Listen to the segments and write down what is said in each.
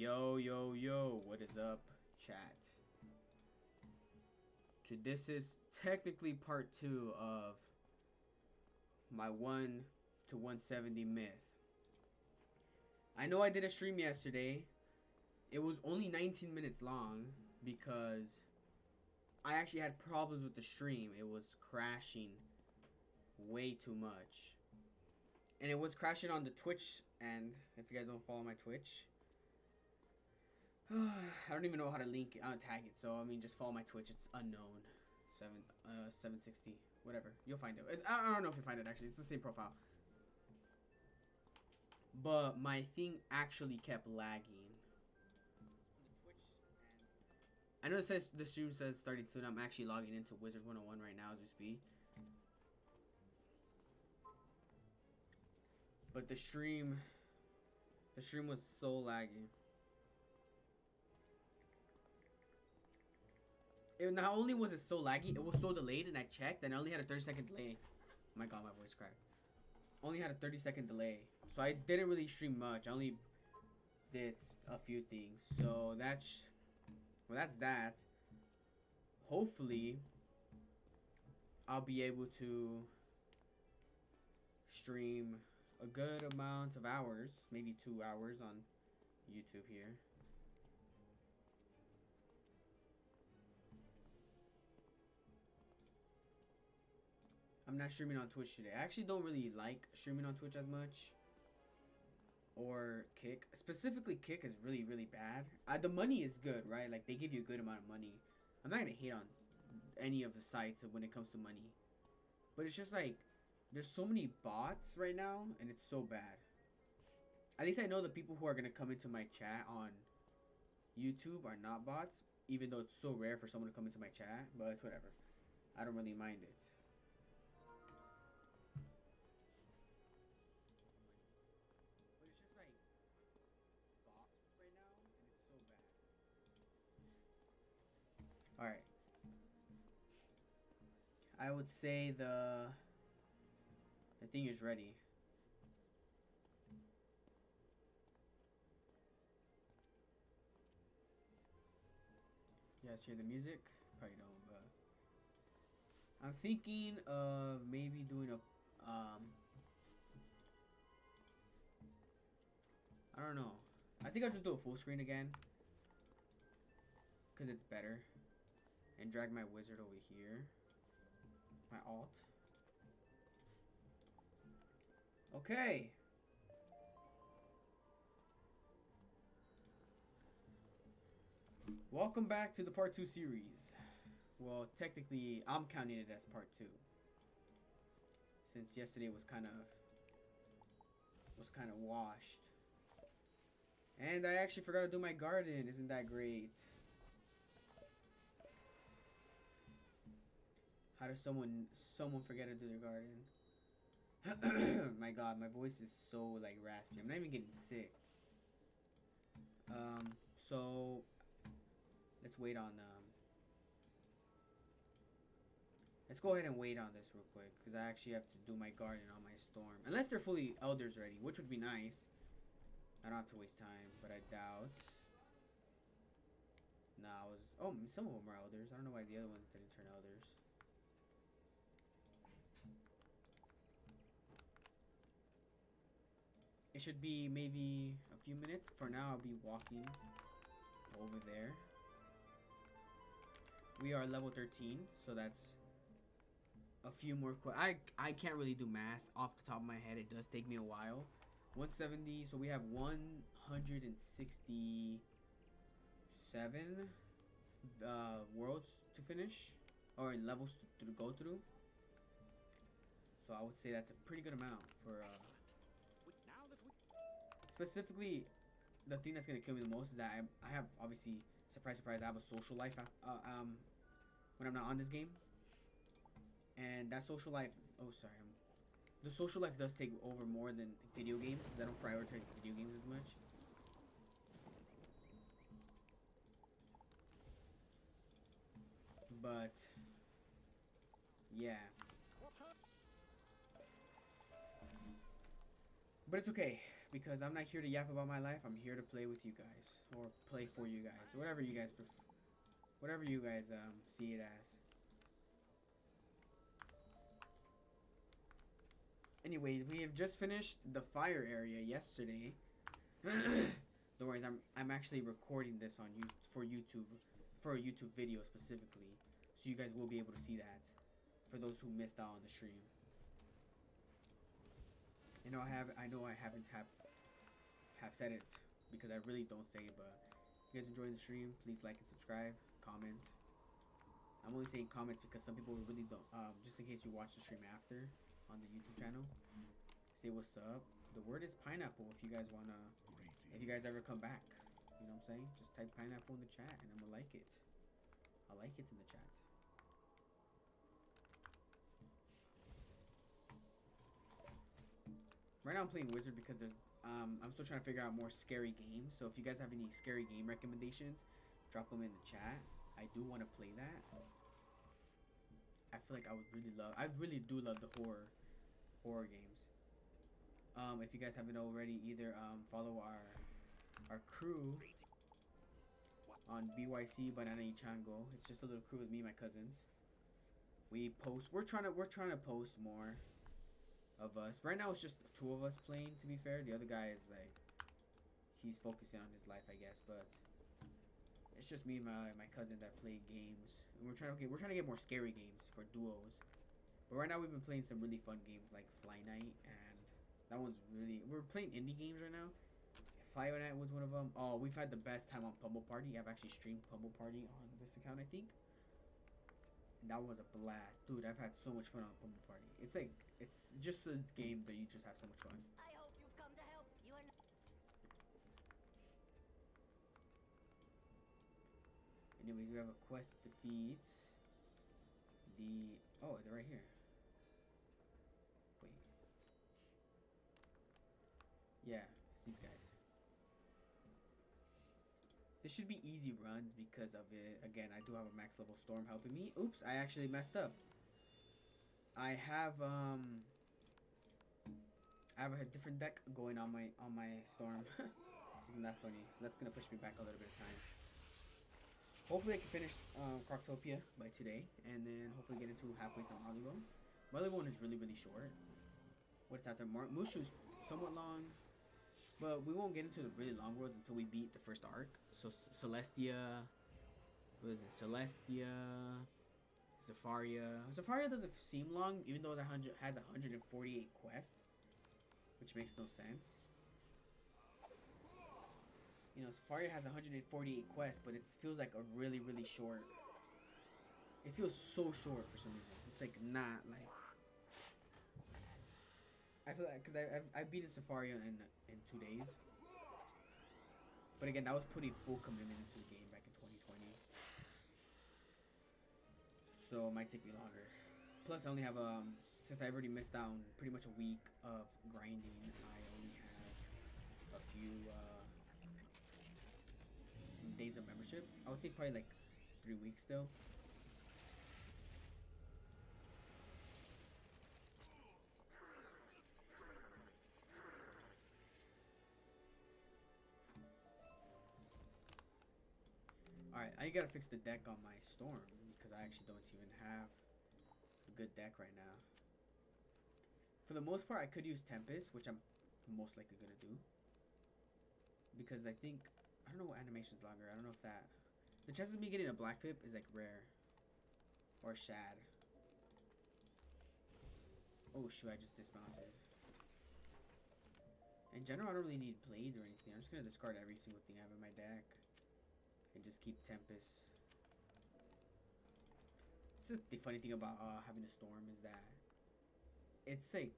Yo, yo, yo, what is up, chat? This is technically part 2 of my 1 to 170 myth. I know I did a stream yesterday. It was only 19 minutes long because I actually had problems with the stream. It was crashing way too much. And it was crashing on the Twitch end, if you guys don't follow my Twitch. I don't even know how to link it, tag it. So I mean, just follow my Twitch. It's unknown, 760, whatever. You'll find it. I don't know if you find it actually. It's the same profile. But my thing actually kept lagging. I know it says the stream says starting soon. I'm actually logging into Wizard 101 right now as we speak. But the stream was so laggy. And not only was it so laggy, it was so delayed, and I checked, and I only had a 30-second delay. Oh my god, my voice cracked. Only had a 30-second delay. So I didn't really stream much. I only did a few things. So that's that. Hopefully, I'll be able to stream a good amount of hours, maybe 2 hours on YouTube here. I'm not streaming on Twitch today. I actually don't really like streaming on Twitch as much. Or Kick. Specifically, Kick is really, really bad. The money is good, right? Like, they give you a good amount of money. I'm not going to hate on any of the sites when it comes to money. But it's just like, there's so many bots right now, and it's so bad. At least I know the people who are going to come into my chat on YouTube are not bots. Even though it's so rare for someone to come into my chat. But it's whatever. I don't really mind it. It's just like bot right now, and it's so bad. Alright. I would say the thing is ready. You guys hear the music? Probably don't, but I'm thinking of maybe doing a I don't know. I think I'll just do a full screen again. Because it's better. And drag my wizard over here. My alt. Okay. Welcome back to the part 2 series. Well, technically, I'm counting it as part 2. Since yesterday was kind of washed. And I actually forgot to do my garden. Isn't that great? How does someone forget to do their garden? My god, my voice is so like raspy. I'm not even getting sick. So let's wait on let's go ahead and wait on this real quick, because I actually have to do my garden on my storm. Unless they're fully elders ready, which would be nice. I don't have to waste time, but I doubt. Nah, oh, some of them are elders. I don't know why the other ones didn't turn elders. It should be maybe a few minutes. For now, I'll be walking over there. We are level 13, so that's a few more. I can't really do math off the top of my head. It does take me a while. 170, so we have 167 worlds to finish, or levels to go through. So I would say that's a pretty good amount for specifically. The thing that's gonna kill me the most is that I have, obviously, surprise surprise, I have a social life when I'm not on this game, and that social life, oh sorry, the social life does take over more than video games, because I don't prioritize video games as much. But yeah. But it's okay because I'm not here to yap about my life. I'm here to play with you guys or play for you guys, whatever you guys prefer, whatever you guys see it as. Anyways, we have just finished the fire area yesterday. Don't worry, I'm actually recording this on for a YouTube video specifically, so you guys will be able to see that. For those who missed out on the stream, I know I haven't have said it because I really don't say it, but if you guys enjoying the stream, please like and subscribe, comment. I'm only saying comments because some people really don't. Just in case you watch the stream after on the YouTube channel, say what's up. The word is pineapple. If you guys ever come back, you know what I'm saying? Just type pineapple in the chat and I'm gonna like it. I like it in the chat. Right now I'm playing Wizard because I'm still trying to figure out more scary games. So if you guys have any scary game recommendations, drop them in the chat. I do want to play that. I feel like I really do love the horror games. If you guys haven't already, either follow our crew on BYC Banana Ichango. It's just a little crew with me and my cousins. We're trying to post more of us. Right now it's just two of us playing, to be fair. The other guy is like, he's focusing on his life, I guess, but it's just me and my cousin that play games. And we're trying to get more scary games for duos. But right now we've been playing some really fun games like Fly Night, and that one's we're playing indie games right now. Fly Night was one of them. Oh, we've had the best time on Pummel Party. I've actually streamed Pummel Party on this account, I think. And that was a blast. Dude, I've had so much fun on Pummel Party. It's just a game that you just have so much fun. I hope you've come to help. You are not. Anyways, we have a quest defeat. Oh, they're right here. Wait. Yeah, it's these guys. This should be easy runs because of it. Again, I do have a max level storm helping me. Oops, I actually messed up. I have a different deck going on my storm. Isn't that funny? So that's gonna push me back a little bit of time. Hopefully I can finish Croctopia by today, and then hopefully get into halfway through Marleybone. Marleybone is really short. What's out there? Mushu's somewhat long, but we won't get into the really long worlds until we beat the first arc. So Celestia, what is it? Celestia, Zafaria. Zafaria doesn't seem long, even though it has 148 quests, which makes no sense. You know, Zafaria has 148 quests, but it feels like a really short. It feels so short for some reason. It's like not like. I feel like because I beat Zafaria in 2 days. But again, that was putting full commitment into the game back in 2020. So it might take me longer. Plus, I only have since I've already missed out on pretty much a week of grinding, I only have a few days of membership. I would say probably like 3 weeks still. Alright, I gotta fix the deck on my storm because I actually don't even have a good deck right now. For the most part, I could use Tempest, which I'm most likely gonna do. Because I think, I don't know what animation's longer. I don't know if that, the chances of me getting a Black Pip is like rare. Or Shad. Oh shoot, I just dismounted. In general, I don't really need blades or anything. I'm just gonna discard every single thing I have in my deck. And just keep Tempest. This is the funny thing about having a storm is that it's like,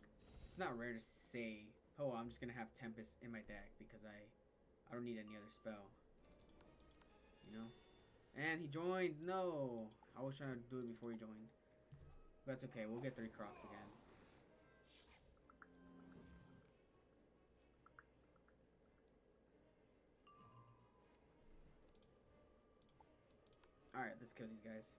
it's not rare to say, oh, I'm just gonna have Tempest in my deck because I don't need any other spell. You know? And he joined. No, I was trying to do it before he joined. But that's okay. We'll get 3 Crocs again. Alright, let's kill these guys.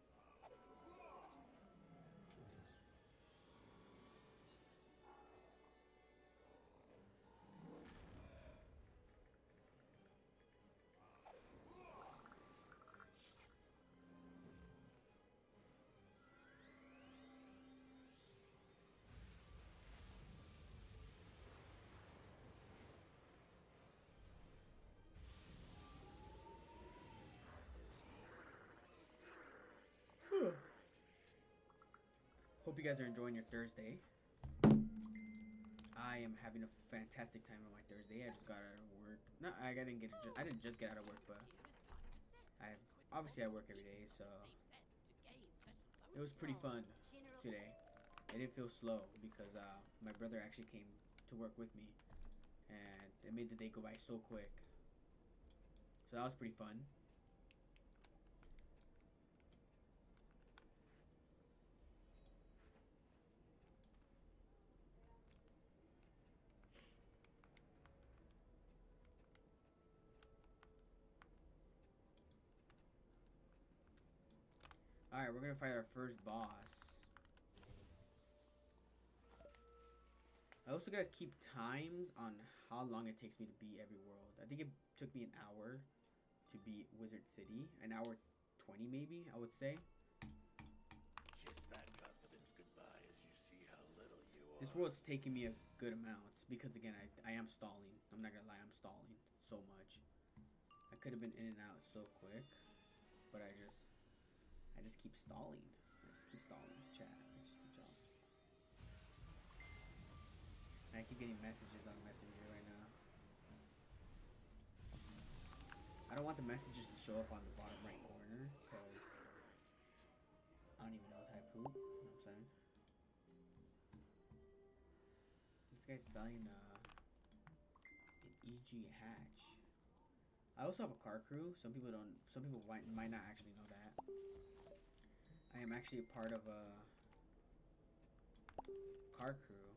Hope you guys are enjoying your Thursday. I am having a fantastic time on my Thursday. I just got out of work. No, I didn't just get out of work, but obviously I work every day, so it was pretty fun today. It didn't feel slow because my brother actually came to work with me, and it made the day go by so quick. So that was pretty fun. Alright, we're gonna fight our first boss. I also gotta keep times on how long it takes me to beat every world. I think it took me an hour to beat Wizard City. An hour 20 maybe, I would say. Kiss that confidence goodbye as you see how little you are. This world's taking me a good amount because again, I am stalling. I'm not gonna lie, I'm stalling so much. I could have been in and out so quick, but I just keep stalling. Chat. I just keep stalling. And I keep getting messages on Messenger right now. I don't want the messages to show up on the bottom right corner because I don't even know how to poop. You know what I'm saying? This guy's selling an EG hatch. I also have a car crew. Some people might not actually know that. I am actually a part of a car crew,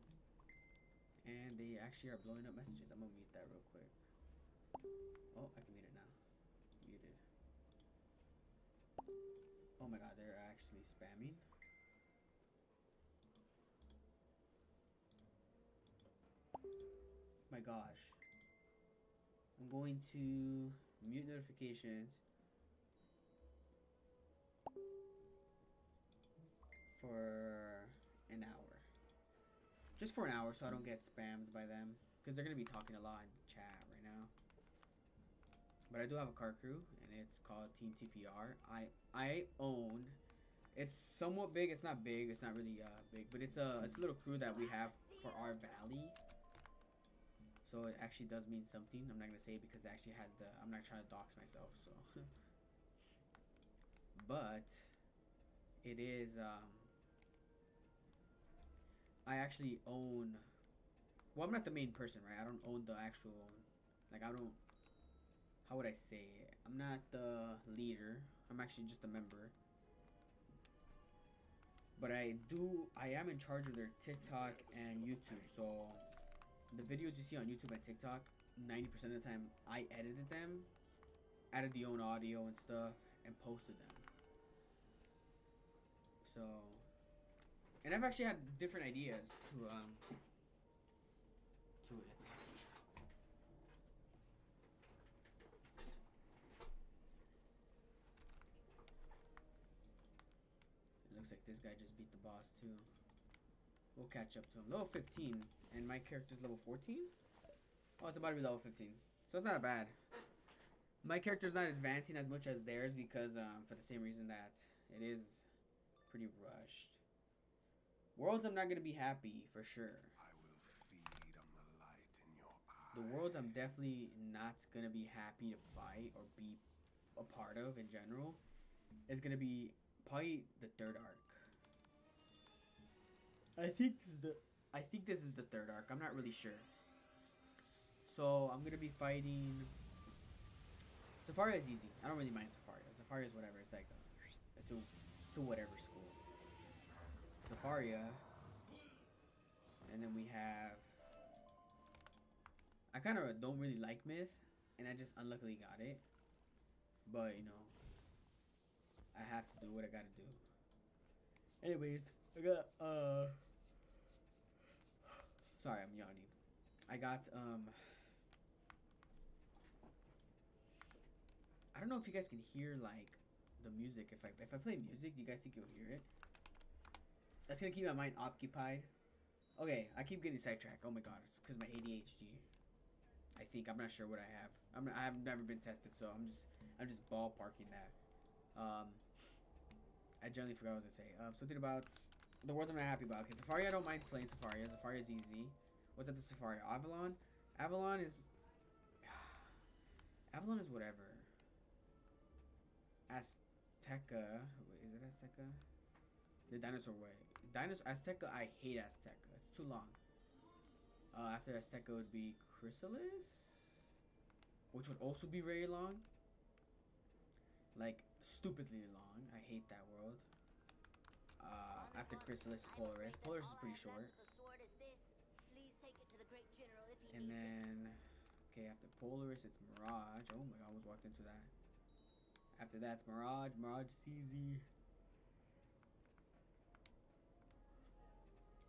and they actually are blowing up messages. I'm gonna mute that real quick. Oh, I can mute it now. Muted. Oh my god, they're actually spamming. My gosh. I'm going to mute notifications for an hour. Just for an hour so I don't get spammed by them. Because they're going to be talking a lot in the chat right now. But I do have a car crew and it's called Team TPR. I own, it's somewhat big, it's not big, it's not really big, but it's a little crew that we have for our valley. So it actually does mean something. I'm not going to say it because it actually has the, I'm not trying to dox myself, so. But it is I actually own, well, I'm not the main person, right? I don't own the actual, like, I don't, how would I say it? I'm not the leader. I'm actually just a member. But I am in charge of their TikTok and YouTube. So the videos you see on YouTube and TikTok, 90% of the time, I edited them, added the own audio and stuff, and posted them. So, and I've actually had different ideas to it. It looks like this guy just beat the boss too. We'll catch up to him. Level 15, and my character's level 14? Oh, it's about to be level 15. So it's not bad. My character's not advancing as much as theirs because for the same reason that it is pretty rushed. Worlds, I'm not going to be happy for sure. I will feed on the light in your eye. The worlds I'm definitely not going to be happy to fight or be a part of in general is going to be probably the third arc. I think this is the third arc. I'm not really sure. So I'm gonna be fighting. Safaria is easy. I don't really mind Safaria. Safaria is whatever. It's like to whatever school. Safaria, and then we have. I kind of don't really like Myth, and I just unluckily got it. But you know, I have to do what I gotta do. Anyways, I got sorry, I'm yawning. I got I don't know if you guys can hear like the music. If I play music, do you guys think you'll hear it? That's gonna keep my mind occupied. Okay, I keep getting sidetracked. Oh my god, it's because my ADHD. I think, I'm not sure what I have. I have never been tested, so I'm just ballparking that. I generally forgot what I was gonna say. Something about The words I'm not happy about. Okay, Safari I don't mind playing Safari. Safari is easy. What's up to Safari? Avalon? Avalon is... Avalon is whatever. Azteca. Wait, is it Azteca? The dinosaur way. Azteca, I hate Azteca. It's too long. After Azteca would be Chrysalis, which would also be very long. Like, stupidly long. I hate that world. After Chrysalis, Polaris. Polaris is pretty short. And then, okay, after Polaris, it's Mirage. Oh my god, I almost walked into that. After that's Mirage. Mirage is easy.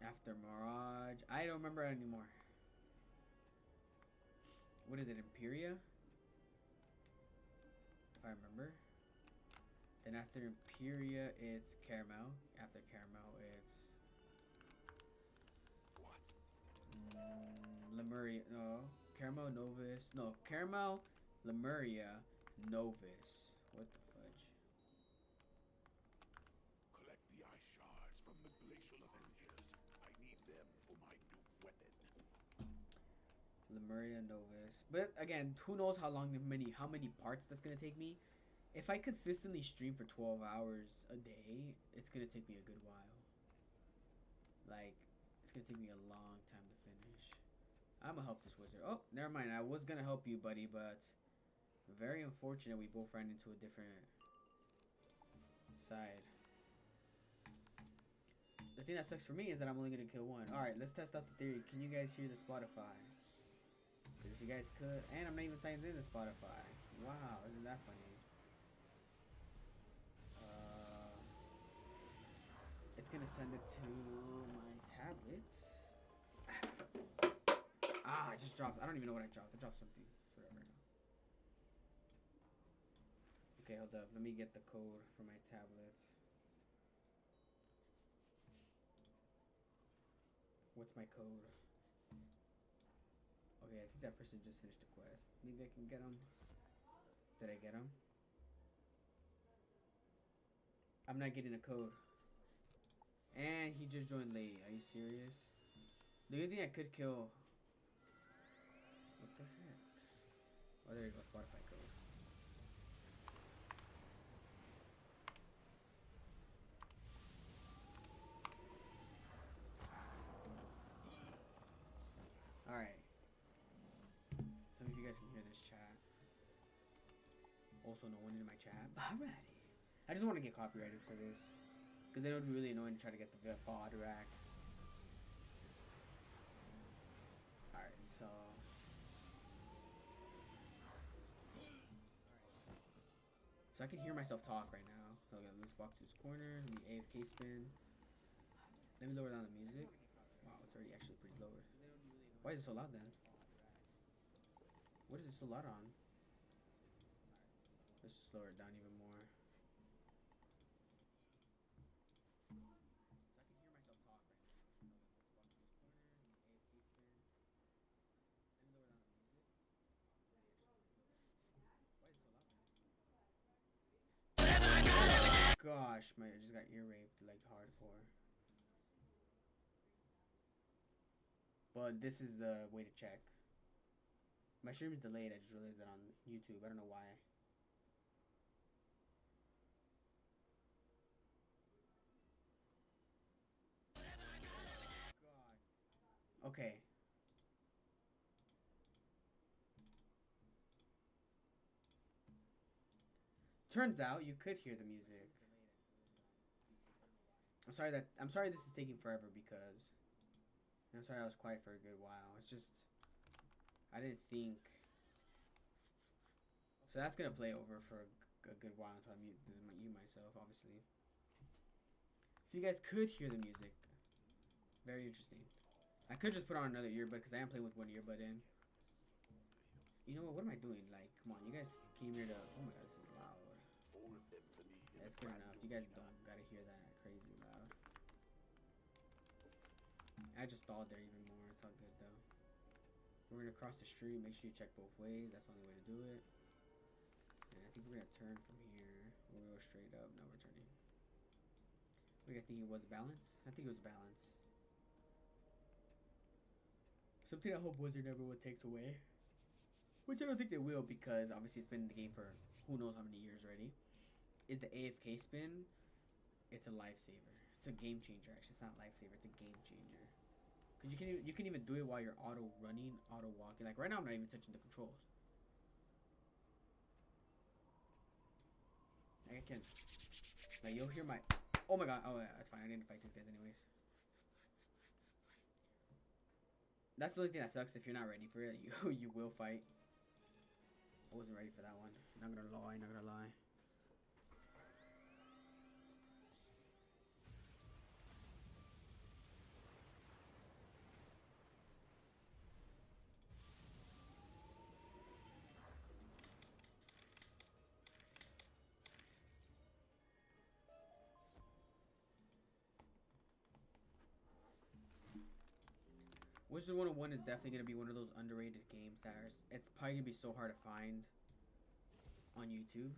After Mirage, I don't remember it anymore. What is it, Imperia? If I remember. Then after Imperia, it's Caramel. After Caramel, it's... Lemuria. No. Caramel, Novus. No, Caramel, Lemuria, Novus. What the fudge? Collect the ice shards from the Glacial Avengers. I need them for my new weapon. Lemuria, Novus. But again, who knows how many parts that's gonna take me. If I consistently stream for 12 hours a day, it's gonna take me a good while. Like, it's gonna take me a long time to finish. I'm gonna help this wizard. Oh, never mind. I was gonna help you, buddy, but very unfortunate we both ran into a different side. The thing that sucks for me is that I'm only gonna kill one. Alright, let's test out the theory. Can you guys hear the Spotify? Because you guys could. And I'm not even signed in to Spotify. Wow, isn't that funny? It's gonna send it to my tablets. I just dropped. I don't even know what I dropped. I dropped something. Whatever now. Okay, hold up. Let me get the code for my tablets. What's my code? Okay, I think that person just finished the quest. Maybe I can get him. Did I get him? I'm not getting a code. And he just joined late. Are you serious? Do you think I could kill... What the heck? Oh, there you go. Spotify code. Alright. Tell me if you guys can hear this chat. Also, no one in my chat. Alrighty. I just want to get copyrighted for this. Because then it would be really annoying to try to get the VOD rack. Alright, so... So I can hear myself talk right now. Okay, let's walk to this corner. Let me AFK spin. Let me lower down the music. Wow, it's already actually pretty lower. Why is it so loud then? What is it so loud on? Let's slow it down even more. Gosh, I just got ear raped like hardcore. But this is the way to check. My stream is delayed. I just realized that on YouTube. I don't know why. God. Okay. Turns out you could hear the music. I'm sorry this is taking forever because I'm sorry I was quiet for a good while. It's just I didn't think. So that's gonna play over for a good while until I mute myself, obviously. So you guys could hear the music. Very interesting. I could just put on another earbud because I am playing with one earbud in. You know what? What am I doing? Like, come on, you guys came here to. Oh my god, this is loud. That's good enough. You guys don't gotta hear that crazy loud. I just stalled there even more. It's all good though. We're gonna cross the street. Make sure you check both ways. That's the only way to do it. And I think we're gonna turn from here. We're gonna go straight up. Now we're turning. do you guys think it was balance? I think it was balance. Something I hope Wizard never would takes away, which I don't think they will because obviously it's been in the game for who knows how many years already, is the AFK spin. It's a lifesaver. It's a game changer. Actually, it's not a lifesaver. It's a game changer. Cause you can even do it while you're auto running, auto walking. Like right now, I'm not even touching the controls. Like I can, like you'll hear my. Oh my god. Oh yeah, that's fine. I didn't fight these guys anyways. That's the only thing that sucks. If you're not ready for it, you will fight. I wasn't ready for that one. Not gonna lie. Not gonna lie. Wizard 101 is definitely going to be one of those underrated games that it's probably going to be so hard to find on YouTube.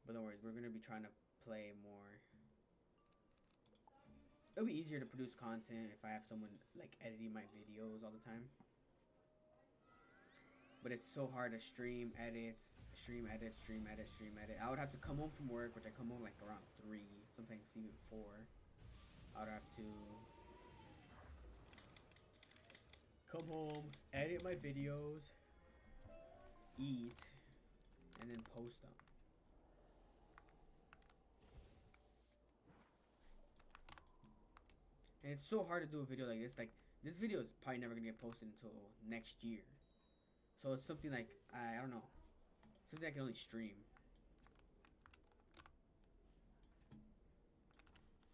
But don't worry, we're going to be trying to play more. It'll be easier to produce content if I have someone like editing my videos all the time. But it's so hard to stream, edit, stream, edit, stream, edit, stream, edit. I would have to come home from work, which I come home like around 3, sometimes even 4. I would have to come home, edit my videos, eat, and then post them. And it's so hard to do a video like this. Like, this video is probably never gonna get posted until next year. So it's something like, I don't know, something I can only stream.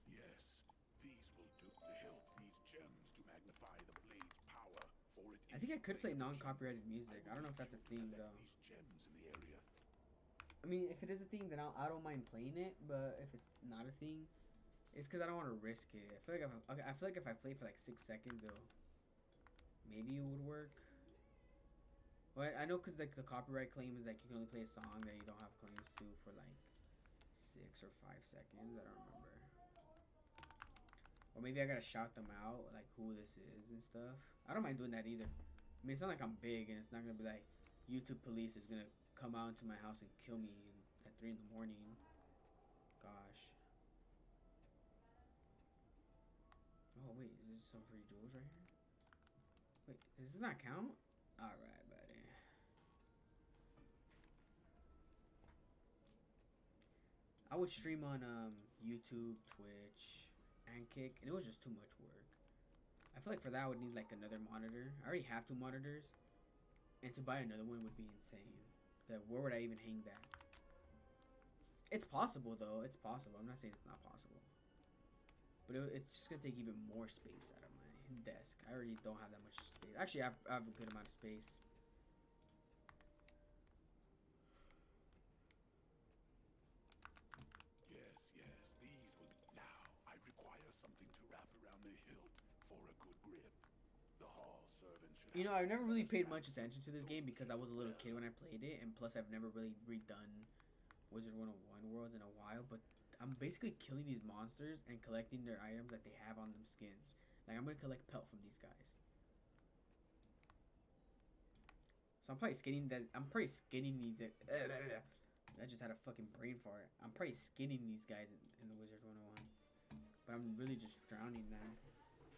Yes, these will do. The hilt needs gems to magnify the blade's power, for it I think I could play non-copyrighted music. I don't know if that's a thing though. These gems in the area. I mean, if it is a thing, then I don't mind playing it. But if it's not a thing, it's because I don't want to risk it. I feel like if I play for like 6 seconds, maybe it would work. Well, I know because like the copyright claim is like you can only play a song that you don't have claims to for like 6 or 5 seconds. I don't remember. Or maybe I gotta shout them out, like who this is and stuff. I don't mind doing that either. I mean, it's not like I'm big and it's not gonna be like YouTube police is gonna come out into my house and kill me at 3 in the morning. Gosh. Oh wait, is this some free jewels right here? Wait, does this not count? Alright, buddy. I would stream on YouTube, Twitch, and Kick, and it was just too much work. I feel like for that I would need like another monitor. I already have 2 monitors, and to buy another one would be insane. Like, where would I even hang that? It's possible though. It's possible. I'm not saying it's not possible. But it's just gonna take even more space out of my desk. I already don't have that much space. Actually, I have a good amount of space. Yes, yes, these will. Now, I require something to wrap around the hilt for a good grip. The hall servant should. You know, I've never really paid much attention to this game because I was a little kid when I played it, and plus I've never really redone Wizard 101 Worlds in a while, but I'm basically killing these monsters and collecting their items that they have on them skins. Like, I'm gonna collect pelt from these guys. So I'm probably skinning that. I'm probably skinning these. I just had a fucking brain fart. I'm probably skinning these guys in the Wizard 101, but I'm really just drowning them.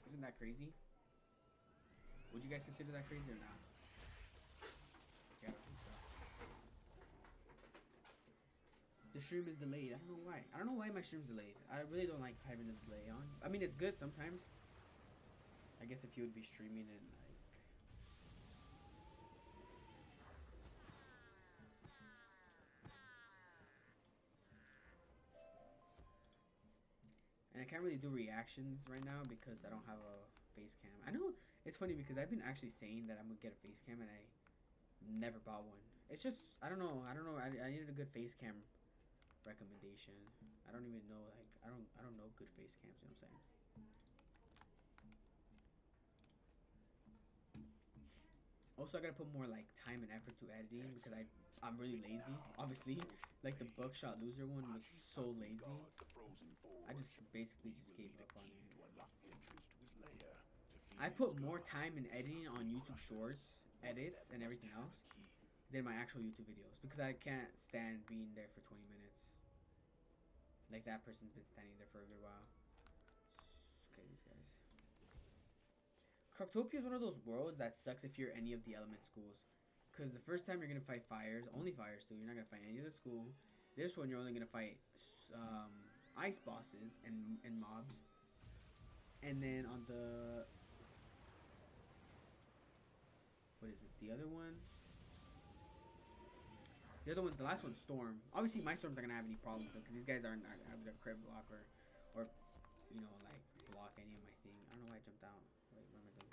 Isn't that crazy? Would you guys consider that crazy or not? Yeah, I don't think so. The stream is delayed. I don't know why. I don't know why my stream's delayed. I really don't like having the delay on. I mean, it's good sometimes. I guess if you would be streaming and like... And I can't really do reactions right now because I don't have a face cam. I know it's funny because I've been actually saying that I'm gonna get a face cam and I never bought one. It's just, I don't know. I needed a good face cam recommendation. I don't even know, like, I don't know good face cams, you know what I'm saying? Also, I gotta put more like time and effort to editing because I'm really lazy. Obviously, like the Buckshot Loser one was so lazy. The frozen forge. I just basically just gave up on it. To unlock the entrance to his lair. I put more time in editing on YouTube Shorts, edits, and everything else than my actual YouTube videos because I can't stand being there for 20 minutes. Like that person's been standing there for a good while. Okay, these guys. Kroctopia is one of those worlds that sucks if you're any of the element schools. Because the first time you're going to fight fires, only fires too, you're not going to fight any of the school. This one you're only going to fight ice bosses and mobs. And then on the... What is it? The other one? The last one's Storm. Obviously my Storm's not going to have any problems because these guys aren't having a crit block or, you know, like block any of my thing. I don't know why I jumped out. Wait, what am I doing?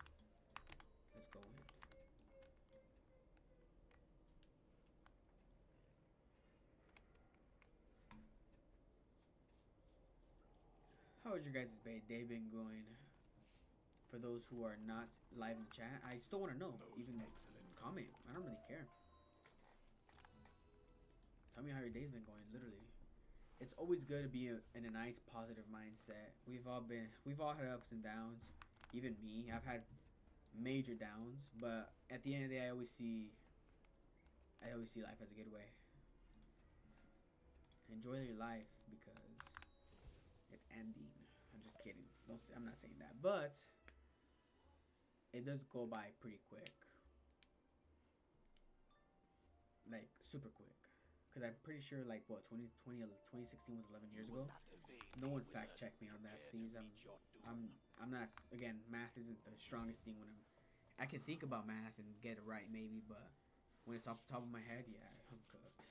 Let's go in. How has your guys' day been going? For those who are not live in the chat, I still want to know. Even comment. I don't really care. Tell me how your day's been going. Literally, it's always good to be in a nice, positive mindset. We've all had ups and downs. Even me, I've had major downs. But at the end of the day, I always see life as a good way. Enjoy your life because it's ending. I'm just kidding. I'm not saying that, but it does go by pretty quick, like super quick. Cause I'm pretty sure, like what 2016 was 11 years ago. No one fact check me on that, please. I'm not. Again, math isn't the strongest thing when I can think about math and get it right maybe, but when it's off the top of my head, yeah, I'm cooked.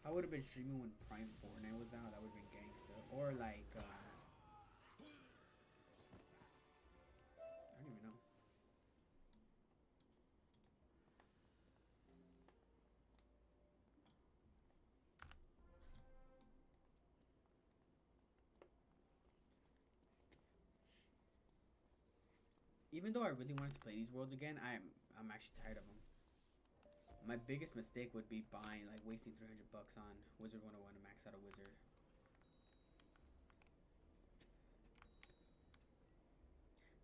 If I would have been streaming when Prime Fortnite was out, that would have been gangsta. Or like, I don't even know. Even though I really wanted to play these worlds again, I'm actually tired of them. My biggest mistake would be buying, like, wasting $300 on Wizard 101 to max out a wizard.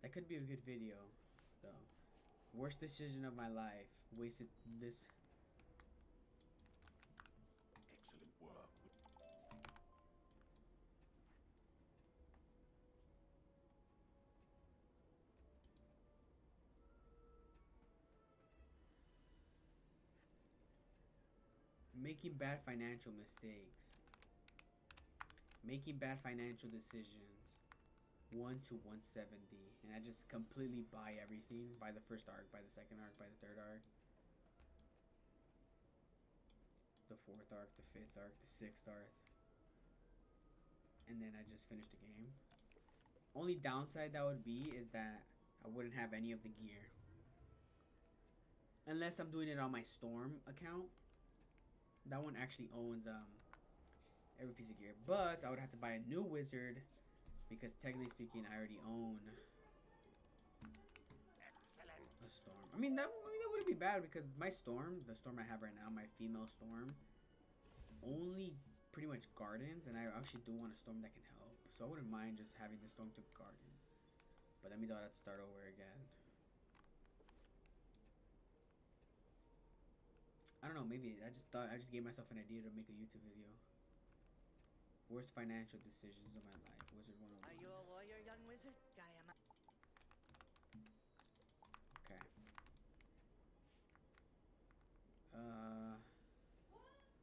That could be a good video, though. Worst decision of my life. Wasted this. Excellent work. Making bad financial mistakes. Making bad financial decisions. 1 to 170. And I just completely buy everything. Buy the first arc, buy the second arc, buy the third arc. The fourth arc, the fifth arc, the sixth arc. And then I just finish the game. Only downside that would be is that I wouldn't have any of the gear. Unless I'm doing it on my Storm account. That one actually owns every piece of gear, but I would have to buy a new wizard because technically speaking, I already own a Storm. I mean that wouldn't be bad because my Storm, the Storm I have right now, my female Storm, only pretty much gardens, and I actually do want a Storm that can help. So I wouldn't mind just having the Storm to garden, but that means I'll have to start over again. I don't know, maybe I just gave myself an idea to make a YouTube video. Worst financial decisions of my life. Wizard 101. Are you a warrior, young wizard? I am. Okay.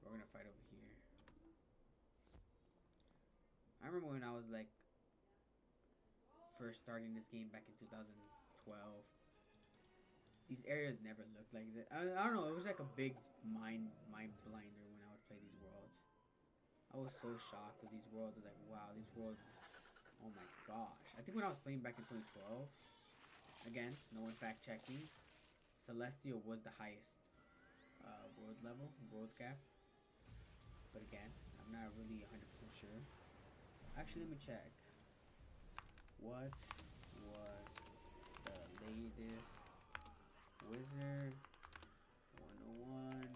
We're gonna fight over here. I remember when I was like first starting this game back in 2012. These areas never looked like that. I don't know. It was like a big mind blinder when I would play these worlds. I was so shocked at these worlds. I was like, wow, these worlds. Oh my gosh. I think when I was playing back in 2012, again, no one fact checked me. Celestial was the highest world level, world cap. But again, I'm I'm not really 100% sure. Actually, let me check. What was the latest Wizard 101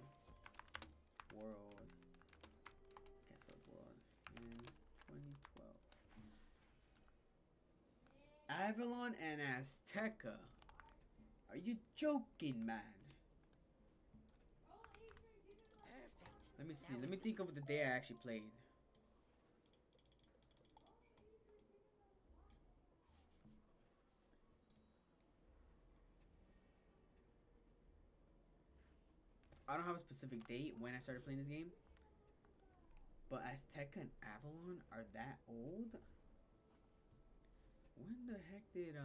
World? Guess what world in 2012? Avalon and Azteca. Are you joking, man? Perfect. Let me see. Let me think of the day I actually played. I don't have a specific date when I started playing this game. But Azteca and Avalon are that old? When the heck did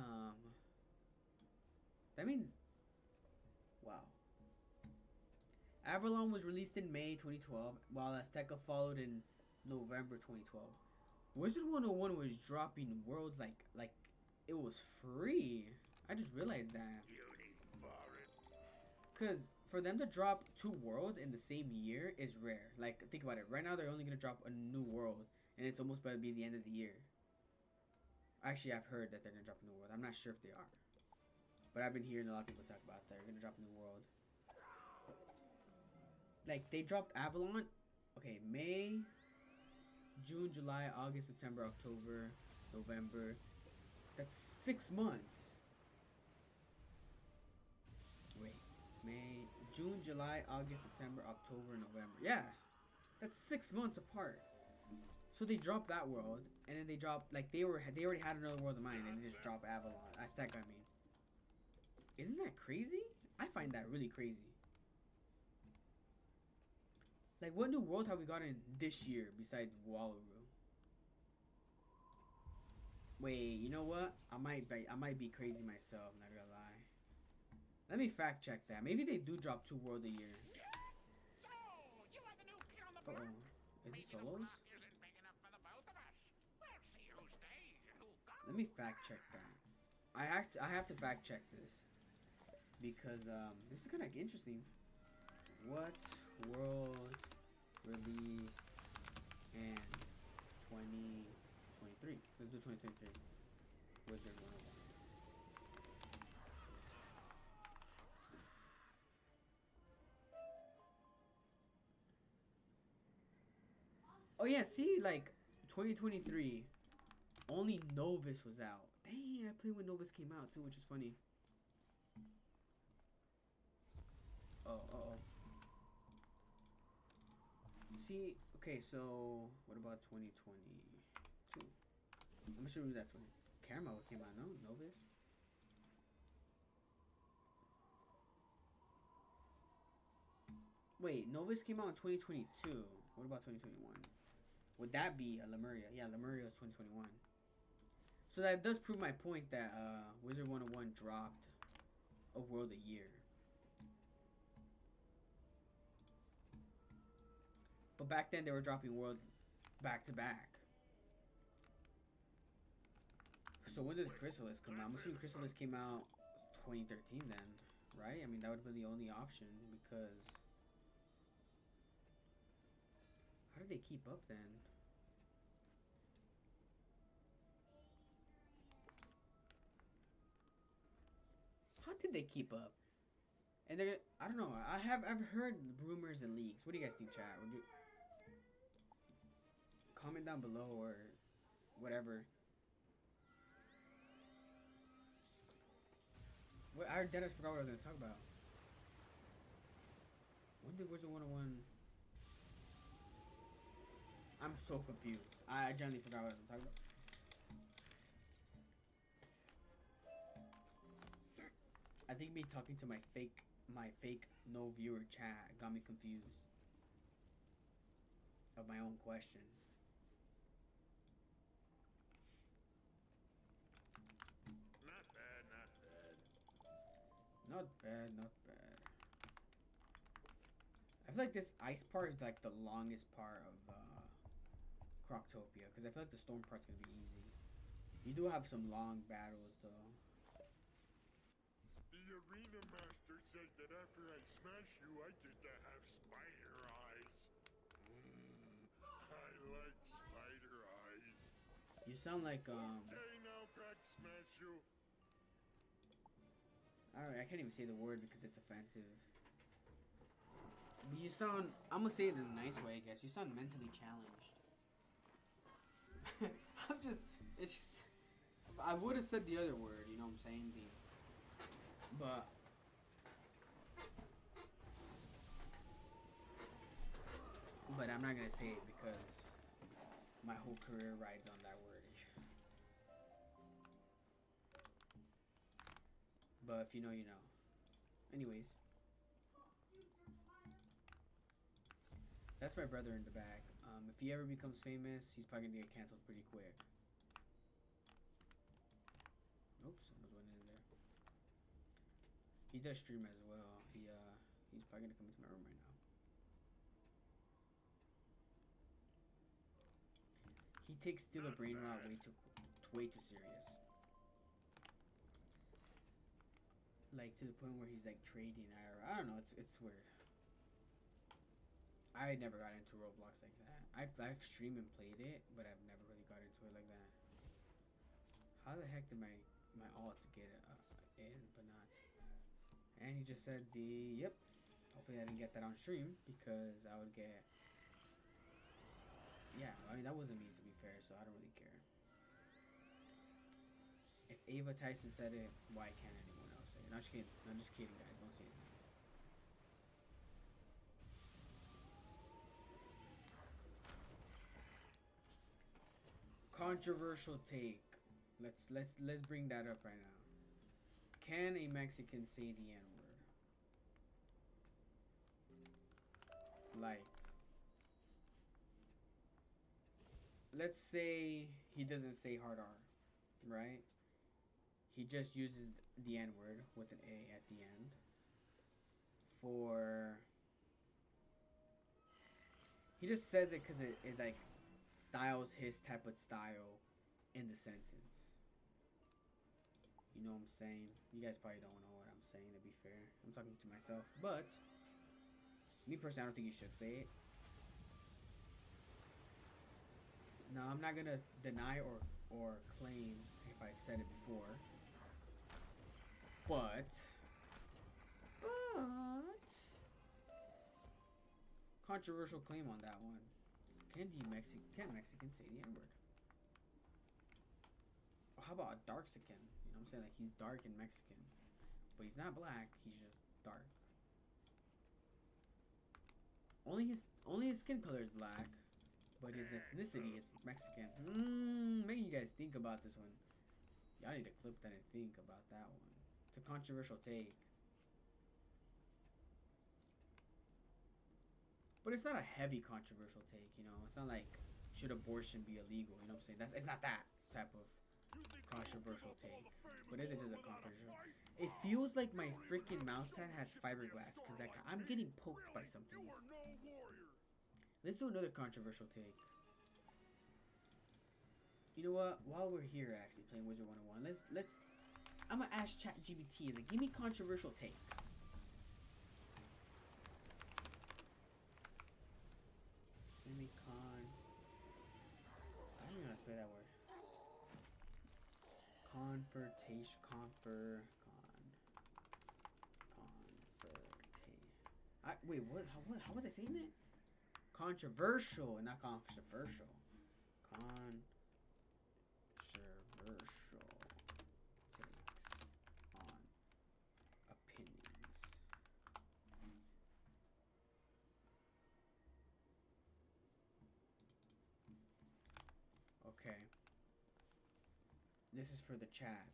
that means wow. Avalon was released in May 2012, while Azteca followed in November 2012. Wizard 101 was dropping worlds like it was free. I just realized that. Cause for them to drop 2 worlds in the same year is rare. Like, think about it. Right now they're only gonna drop a new world, and it's almost about to be the end of the year. Actually, I've heard that they're gonna drop a new world. I'm not sure if they are, but I've been hearing a lot of people talk about they're gonna drop a new world. Like, they dropped Avalon. Okay, May, June, July, August, September, October, November. That's 6 months. Wait, May, June, July, August, September, October, November. Yeah, that's 6 months apart. So they dropped that world, and then they dropped, like, they already had another world in mind, and they just dropped Avalon. Azteca, I mean. Isn't that crazy? I find that really crazy. Like, what new world have we gotten this year besides Wallaroo? Wait, you know what? I might be crazy myself, not gonna lie. Let me fact check that. Maybe they do drop 2 world a year. So, you are the new kid on the Uh block. oh. Is Maybe it the solos? block isn't big enough for the both of us. We'll see who stays and who goes. Let me fact check that. I have to fact check this because this is kind of interesting. What world released in 2023? Let's do 2023. Wizard 101. Oh yeah, see, like 2023, only Novus was out. Dang, I played when Novus came out too, which is funny. Oh. See, okay, so what about 2022? I'm sure that's when Caramel came out. No, Novus. Wait, Novus came out in 2022. What about 2021? Would that be a Lemuria? Yeah, Lemuria is 2021. So that does prove my point that Wizard 101 dropped a world a year. But back then they were dropping worlds back to back. So when did Chrysalis come out? I'm assuming Chrysalis came out 2013 then, right? I mean, that would have been the only option because... How did they keep up then? How did they keep up? And they're, I don't know. I've heard rumors and leaks. What do you guys think, chat? Would you comment down below or whatever? What I dead forgot what I was gonna talk about. When did Wizard 101? I'm so confused. I genuinely forgot what I was gonna talk about. I think me talking to my fake no viewer chat got me confused of my own question. Not bad, not bad. Not bad, not bad. I feel like this ice part is like the longest part of Croctopia, because I feel like the storm part's gonna be easy. You do have some long battles though. The arena master said that after I smash you, I get to have spider eyes. You sound like Hey now, crack smash you. I can't even say the word because it's offensive. But you sound, I'm gonna say it in a nice way, I guess. You sound mentally challenged. I'm just, it's just, I would have said the other word, you know what I'm saying? But I'm not gonna say it because my whole career rides on that word. But if you know, you know. Anyways. That's my brother in the back. If he ever becomes famous, he's probably gonna get canceled pretty quick. Oops, someone's went in there. He does stream as well. He's probably gonna come into my room right now. He takes steal a brain rot way too serious. Like to the point where he's like trading IRL. I don't know. It's weird. I never got into Roblox like that. I've streamed and played it, but I've never really got into it like that. How the heck did my alts get in, but not? And he just said yep. Hopefully I didn't get that on stream because I would get. Yeah, I mean that wasn't me to be fair, so I don't really care. If Ava Tyson said it, why can't anyone else say it? No, I'm just kidding. I'm just kidding, guys. Don't say anything. Controversial take. Let's bring that up right now. Can a Mexican say the N-word? Like, let's say he doesn't say hard R, right? He just uses the N-word with an A at the end for... He just says it because it like styles his type of style in the sentence. You know what I'm saying? You guys probably don't know what I'm saying, to be fair. I'm talking to myself. But, me personally, I don't think you should say it. No, I'm not going to deny or claim if I've said it before. But... Controversial claim on that one. Can Mexicans say the N-word? Or how about a Darksican? You know what I'm saying? Like, he's dark and Mexican. But he's not black, he's just dark. Only his skin color is black, but his ethnicity is Mexican. Making you guys think about this one. Y'all need to clip that and think about that one. It's a controversial take. But it's not a heavy controversial take, you know? It's not like, should abortion be illegal? You know what I'm saying? It's not that type of controversial take. But it is a controversial. It feels like my freaking mouse pad has fiberglass, because like, I'm getting poked by something. Let's do another controversial take. You know what? While we're here, actually, playing Wizard 101, let's... I'm gonna ask ChatGPT, is like, give me controversial takes. Give me I don't even know how to spell that word. Wait, how was I saying it? Controversial, not controversial. Controversial takes on opinions. Okay. This is for the chat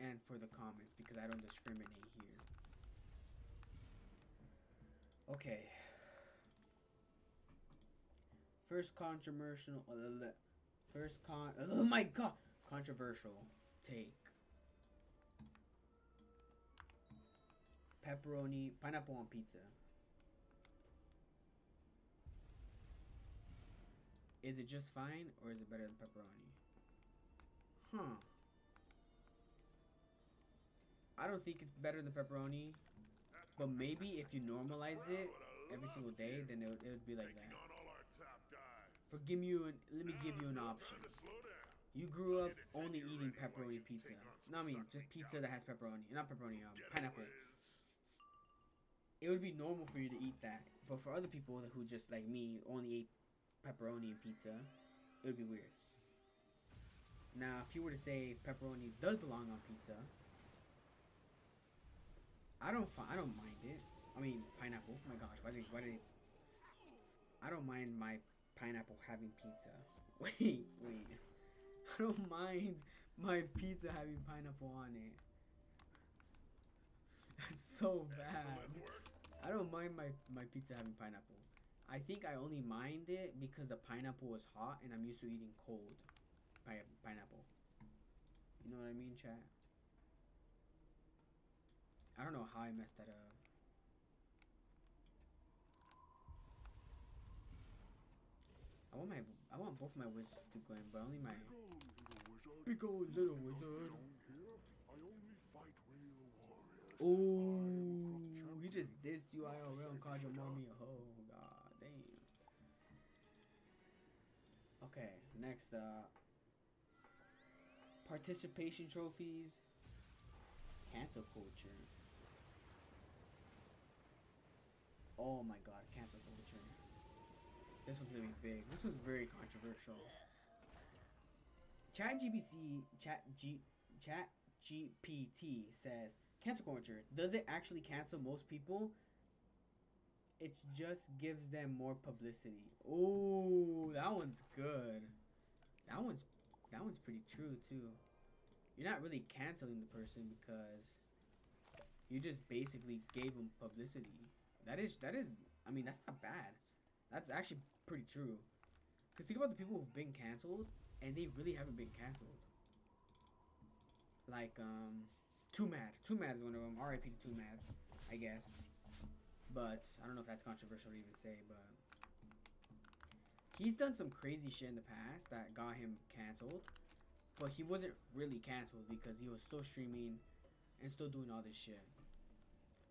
and for the comments because I don't discriminate here. Okay. First controversial. Oh my god! Controversial take. Pepperoni, pineapple on pizza. Is it just fine or is it better than pepperoni? Huh. I don't think it's better than pepperoni. But maybe if you normalize it every single day, then it would be like that. Let me give you an option. you grew up only eating pepperoni pizza. No, I mean just pizza that has pepperoni, not pepperoni, pineapple. It would be normal for you to eat that. But for other people who just like me only ate pepperoni and pizza, it would be weird. Now, if you were to say pepperoni does belong on pizza, I don't mind it. I mean pineapple. Oh my gosh, why did I don't mind my pineapple having pizza. Wait. I don't mind my pizza having pineapple on it. That's so bad. I don't mind my pizza having pineapple. I think I only mind it because the pineapple is hot and I'm used to eating cold pineapple. You know what I mean, chat? I don't know how I messed that up. I want both my wizards to go in, but only my big old little wizard. Oh, he just dissed you IRL and called your mommy a hoe. God damn. Okay, next participation trophies. Cancel culture. Oh my god, cancel culture. This one's gonna be big. This one's very controversial. ChatGPT says, cancel culture. Does it actually cancel most people? It just gives them more publicity. Oh, that one's good. That one's pretty true too. You're not really canceling the person because you just basically gave them publicity. That is. I mean, that's not bad. That's actually pretty true. Cause think about the people who've been canceled and they really haven't been canceled. Like Too Mad. Too Mad is one of them. R.I.P. to Too Mad, I guess. But I don't know if that's controversial to even say. But he's done some crazy shit in the past that got him canceled. But he wasn't really canceled because he was still streaming and still doing all this shit.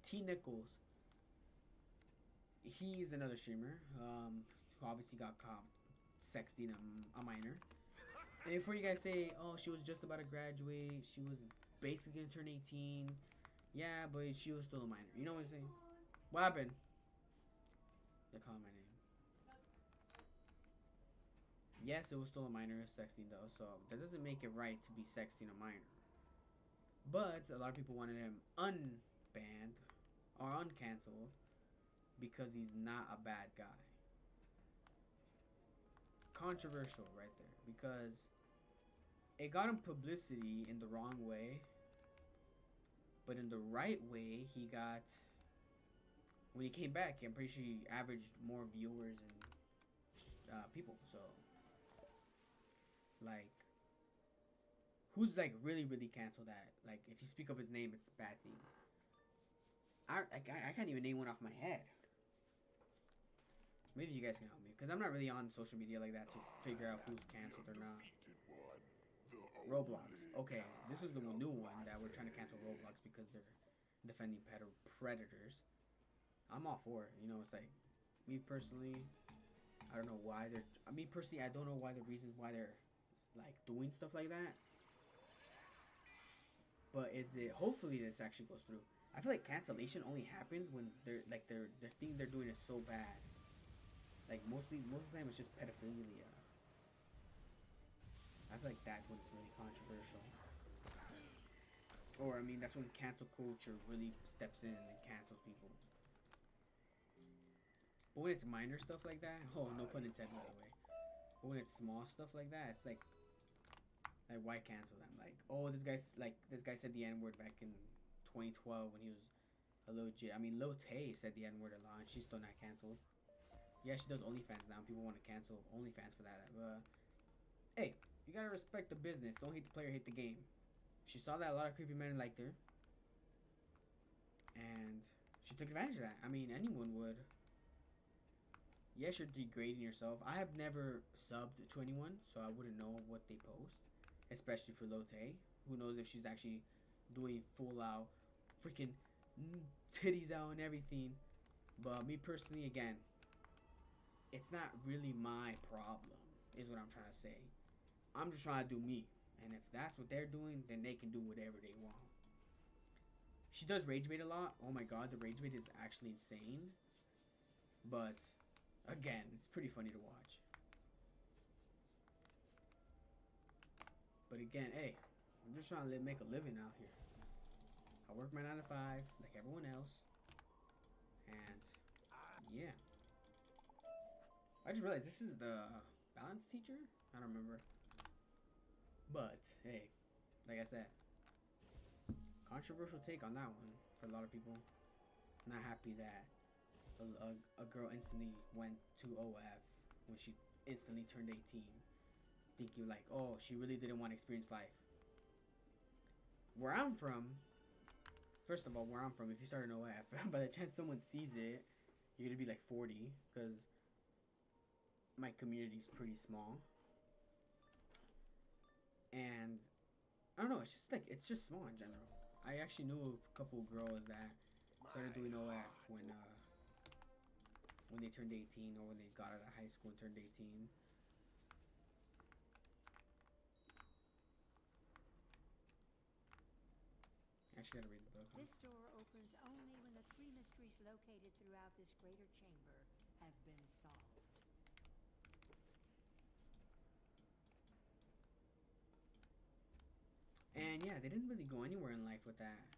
T. Nichols. He's another streamer who obviously got caught sexting a minor. And before you guys say, oh, she was just about to graduate, she was basically gonna turn 18. Yeah, but she was still a minor. You know what I'm saying? What happened? They're calling my name. Yes, it was still a minor sexting though, so that doesn't make it right to be sexting a minor. But a lot of people wanted him unbanned or uncancelled because he's not a bad guy. Controversial right there because it got him publicity in the wrong way, but in the right way he got, when he came back, I'm pretty sure he averaged more viewers and people. So like, who's like really canceled that? Like, if you speak of his name, it's a bad thing. I can't even name one off my head. Maybe you guys can help me, because I'm not really on social media like that to figure out who's canceled or not. Roblox. Okay, this is the new one that we're trying to cancel Roblox because they're defending predators. I'm all for it. You know, it's like, me personally, I don't know why they're... I don't know why the reasons why they're, like, doing stuff like that. But is it... Hopefully this actually goes through. I feel like cancellation only happens when they're, like, the thing they're doing is so bad. Like, most of the time, it's just pedophilia. I feel like that's when it's really controversial. Or, I mean, that's when cancel culture really steps in and cancels people. But when it's minor stuff like that, oh, no pun intended, by the way. But when it's small stuff like that, it's like why cancel them? Like, oh, this guy said the N-word back in 2012 when he was a Lil J. I mean, Lil Tay said the N-word a lot, and she's still not canceled. Yeah, she does OnlyFans now. People want to cancel OnlyFans for that. Hey, you gotta respect the business. Don't hate the player, hate the game. She saw that a lot of creepy men liked her, and she took advantage of that. I mean, anyone would. Yes, you're degrading yourself. I have never subbed to anyone, so I wouldn't know what they post, especially for Lil Tay. Who knows if she's actually doing full out, freaking titties out and everything. But me personally, again, it's not really my problem, is what I'm trying to say. I'm just trying to do me. And if that's what they're doing, then they can do whatever they want. She does rage bait a lot. Oh my god, the rage bait is actually insane. But again, it's pretty funny to watch. But again, hey, I'm just trying to make a living out here. I work my 9 to 5 like everyone else. And yeah. I just realized this is the balance teacher? I don't remember. But hey, like I said, controversial take on that one for a lot of people. Not happy that a girl instantly went to OF when she instantly turned 18, thinking like, oh, she really didn't want to experience life. Where I'm from, first of all, where I'm from, if you start an OF, by the chance someone sees it, you're gonna be like 40, because my community's pretty small. And I don't know, it's just small in general. I actually knew a couple girls that started doing OF when they turned 18, or when they got out of high school and turned 18. I actually gotta read the book. This door opens only when the 3 mysteries located throughout this greater chamber have been solved. And yeah, they didn't really go anywhere in life with that.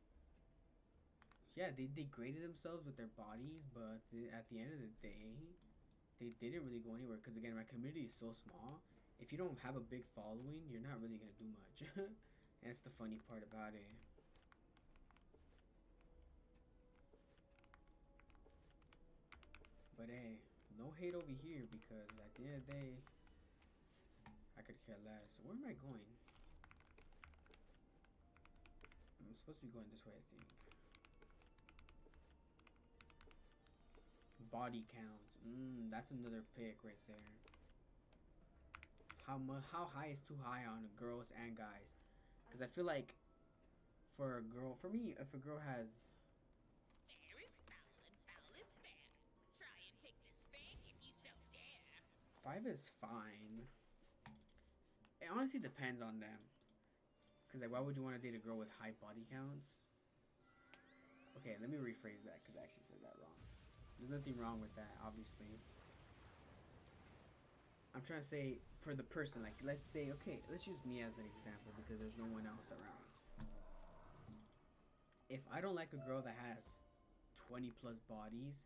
Yeah, they degraded themselves with their bodies, but at the end of the day, they didn't really go anywhere. Because again, my community is so small. If you don't have a big following, you're not really gonna do much. And that's the funny part about it. But hey, no hate over here, because at the end of the day, I could care less. Where am I going? I'm supposed to be going this way, I think. Body counts. That's another pick right there. How high is too high on girls and guys? Because I feel like for me, if a girl has... There is foul and foul is fair. Try and take this fang if you so dare. 5 is fine. It honestly depends on them. Because like, why would you want to date a girl with high body counts? Okay, let me rephrase that, because I actually said that wrong. There's nothing wrong with that, obviously. I'm trying to say, for the person, like, let's say, okay, let's use me as an example, because there's no one else around. If I don't like a girl that has 20 plus bodies,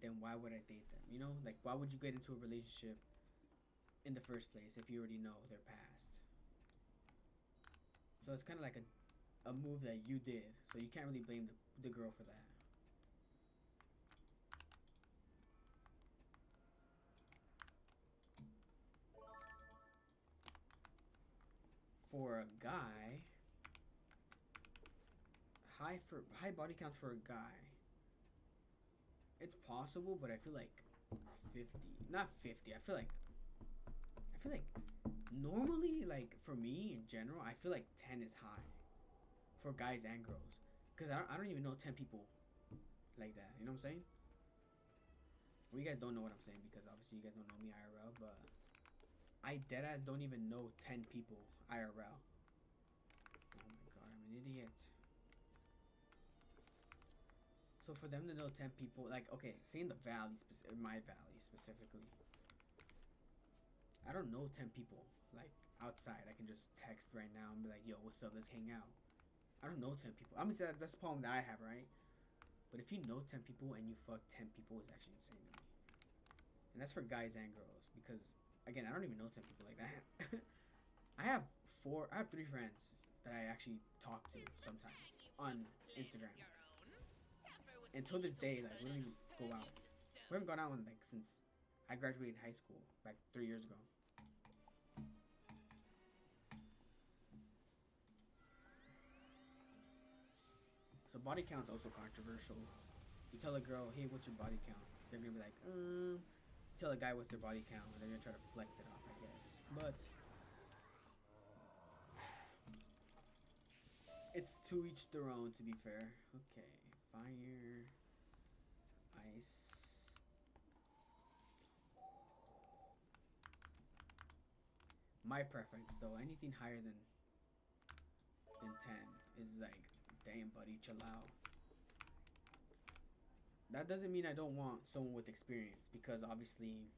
then why would I date them? You know, like, why would you get into a relationship in the first place if you already know their past? So it's kind of like a move that you did, so you can't really blame the girl for that. For a guy, high body counts for a guy, it's possible, but I feel like 50, not 50. I feel like normally, like for me in general, I feel like 10 is high for guys and girls, because I don't even know 10 people like that. You know what I'm saying? Well, you guys don't know what I'm saying, because obviously you guys don't know me IRL, but I deadass don't even know 10 people IRL. Oh my god, I'm an idiot. So for them to know 10 people, like, okay, say in the valley, my valley specifically, I don't know 10 people, like, outside. I can just text right now and be like, yo, what's up, let's hang out. I don't know 10 people. I mean, that's the problem that I have, right? But if you know 10 people and you fuck 10 people, it's actually insane to me. And that's for guys and girls, because again, I don't even know 10 people like that. I have 3 friends that I actually talk to sometimes on Instagram. And till this day, like, we don't even go out. We haven't gone out in, like, since I graduated high school, like 3 years ago. So body count is also controversial. You tell a girl, hey, what's your body count? They're gonna be like, tell a guy what's their body count, and they're gonna try to flex it off, I guess. But it's to each their own, to be fair. Okay, fire, ice. My preference though, anything higher than 10 is like, damn buddy, chill out. That doesn't mean I don't want someone with experience, because obviously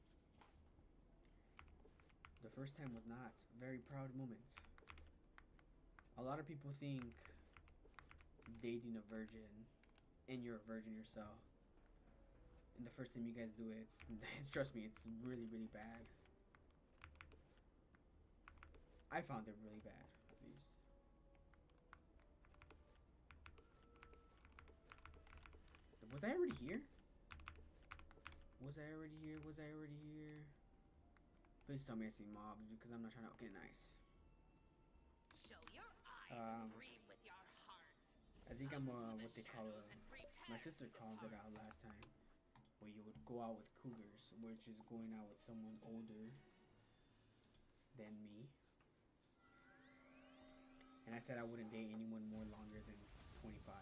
the first time was not very proud moment. A lot of people think dating a virgin and you're a virgin yourself, and the first time you guys do it, trust me, it's really, really bad. I found it really bad, at least. Was I already here? Was I already here? Was I already here? Please tell me I see mobs, because I'm not trying to. Okay, nice. Show your eyes and breathe with your heart. I think I'm what they call my sister called it out last time, where you would go out with cougars, which is going out with someone older than me. And I said I wouldn't date anyone more longer than 25.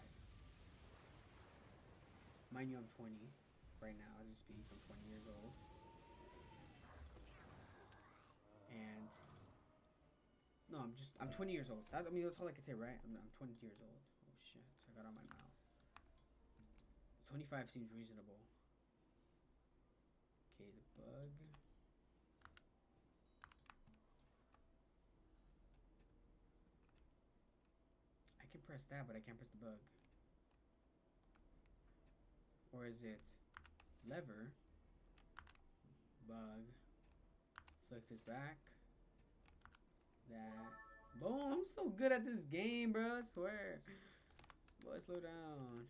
Mind you, I'm 20 right now as we speak. I'm 20 years old. And no, I'm 20 years old. I mean, that's all I can say, right? I'm 20 years old. Oh shit, I got on my mouth. 25 seems reasonable. Okay, the bug. I can press that, but I can't press the bug. Or is it lever, bug, flick this back, that, boom. I'm so good at this game, bro, I swear. Boy, slow down.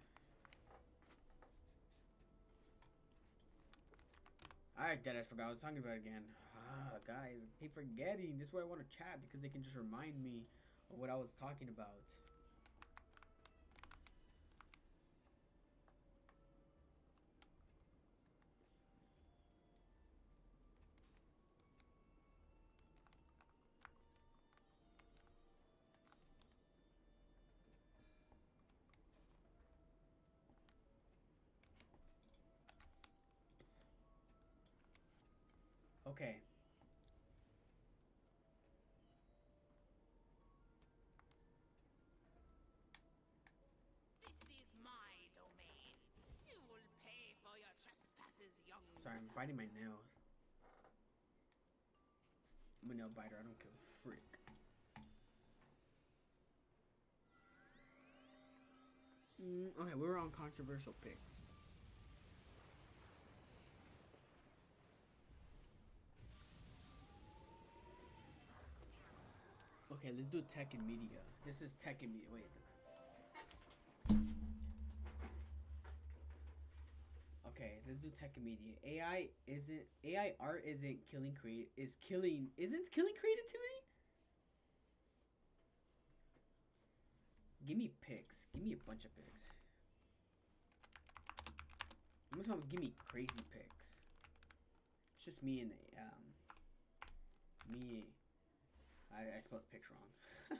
Alright, deadass, forgot what I was talking about again. Guys, I keep forgetting. This is why I want to chat, because they can just remind me of what I was talking about. Okay. This is my domain. You will pay for your trespasses, young. Sorry, I'm biting my nails. I'm a nail biter. I don't give a frick. Okay, we were on controversial picks. Okay, let's do tech and media. This is tech and media. Wait. Okay, let's do tech and media. AI art isn't killing isn't killing creativity? Give me picks. Give me a bunch of picks. I'm gonna give me crazy picks. It's just me and I spelled picks wrong.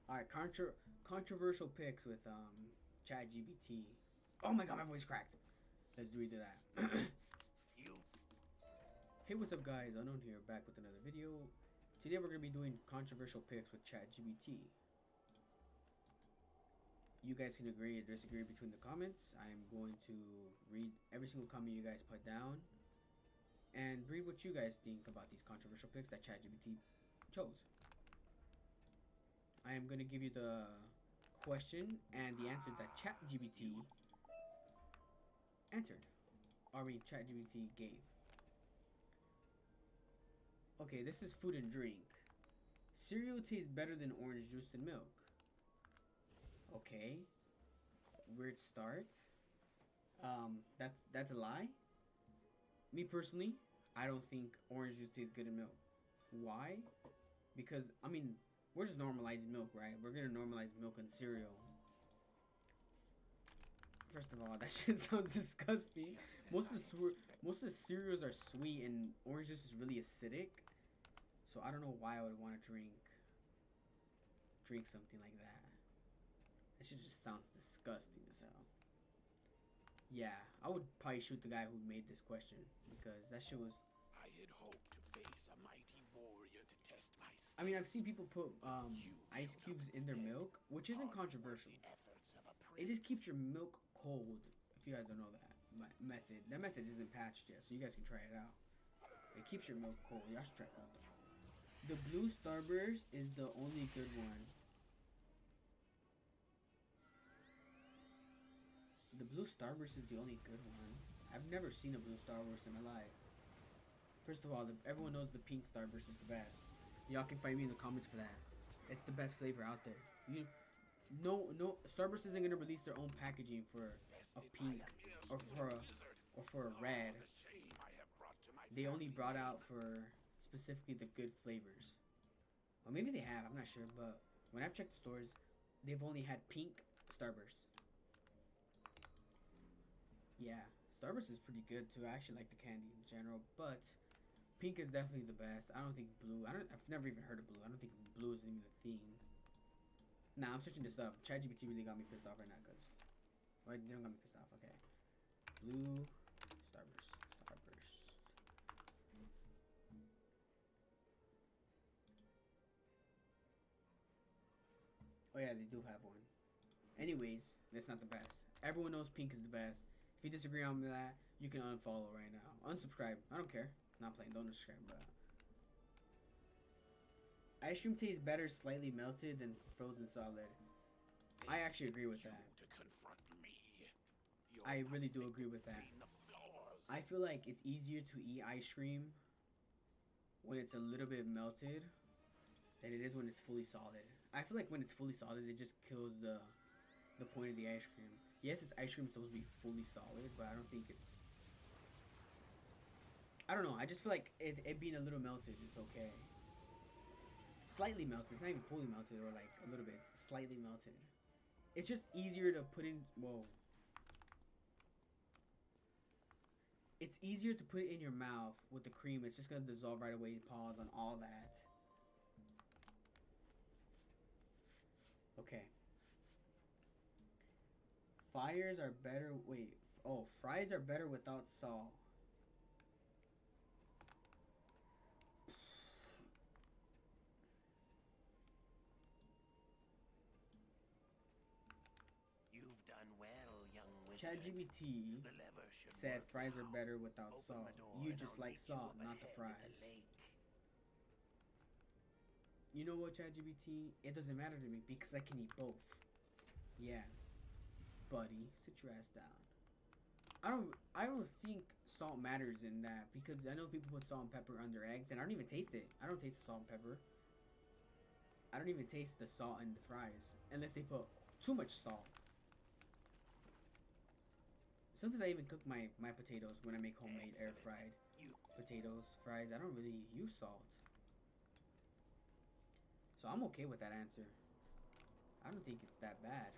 Alright, controversial picks with ChatGPT. Oh my god, my voice cracked. Let's redo that. Hey, what's up guys? Unknown here, back with another video. Today we're gonna be doing controversial picks with ChatGPT. You guys can agree or disagree between the comments. I'm going to read every single comment you guys put down and read what you guys think about these controversial picks that ChatGPT chose. I am going to give you the question and the answer that ChatGPT answered. ChatGPT gave. Okay, this is food and drink. Cereal tastes better than orange juice and milk. Okay. Weird start. That's a lie. Me personally, I don't think orange juice tastes good in milk. Why? Because I mean, we're just normalizing milk, right? We're gonna normalize milk and cereal. First of all, that shit sounds disgusting. Most of the cereals are sweet, and orange juice is really acidic. So I don't know why I would want to drink something like that. That shit just sounds disgusting as hell. Yeah, I would probably shoot the guy who made this question because that shit was. I had hoped to face a mighty warrior to test my skill. I mean, I've seen people put You ice showed up cubes in their instead. milk, which isn't Hardly worth controversial. the efforts of a It just prince. keeps your milk cold. If you guys don't know that method, that method isn't patched yet, so you guys can try it out. It keeps your milk cold. Y'all should try it out. The blue Starburst is the only good one. The blue Starburst is the only good one. I've never seen a blue Starburst in my life. First of all, everyone knows the pink Starburst is the best. Y'all can find me in the comments for that. It's the best flavor out there. No, Starburst isn't gonna release their own packaging for a pink or for a red. They only brought out for specifically the good flavors. Well, maybe they have. I'm not sure, but when I've checked the stores, they've only had pink Starburst. Yeah, Starburst is pretty good too. I actually like the candy in general, but pink is definitely the best. I don't think blue. I've never even heard of blue. I don't think blue is even a thing. Nah, I'm searching this up. ChatGPT really got me pissed off right now, cause why they don't got me pissed off? Okay, blue Starburst. Oh yeah, they do have one. Anyways, that's not the best. Everyone knows pink is the best. If you disagree on that, you can unfollow right now. Unsubscribe. I don't care. Not playing. Don't subscribe, bro. Ice cream tastes better slightly melted than frozen solid. I actually agree with that. I really do agree with that. I feel like it's easier to eat ice cream when it's a little bit melted than it is when it's fully solid. I feel like when it's fully solid, it just kills the point of the ice cream. Yes, it's ice cream supposed to be fully solid, but I don't think it's. I don't know. I just feel like it being a little melted is okay. Slightly melted. It's not even fully melted or like a little bit. It's slightly melted. It's just easier to put in. Whoa. It's easier to put it in your mouth with the cream. It's just gonna dissolve right away. Pause on all that. Okay. Fires are better. Wait. Oh, fries are better without salt. You've done well, young wizard. ChatGPT The lever should said work fries are now. better without Open salt. the door You and just I'll like meet you salt, up not the ahead at fries. the lake. You know what, ChatGPT? It doesn't matter to me because I can eat both. Yeah, buddy, sit your ass down. I don't think salt matters in that because I know people put salt and pepper on their eggs, and I don't even taste it. I don't taste the salt and pepper. I don't even taste the salt in the fries unless they put too much salt. Sometimes I even cook my potatoes when I make homemade air fried potatoes, fries. I don't really use salt. So I'm okay with that answer. I don't think it's that bad.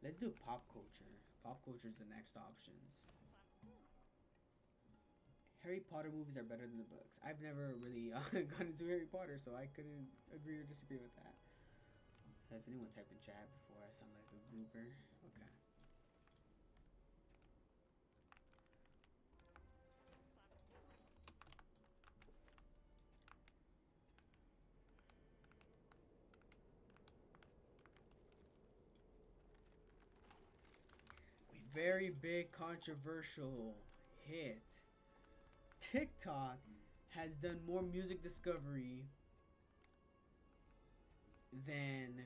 Let's do pop culture. Pop culture is the next options. Harry Potter movies are better than the books. I've never really gone into Harry Potter, so I couldn't agree or disagree with that. Has anyone typed in chat before? I sound like a goober. Okay. Very big controversial hit. TikTok has done more music discovery than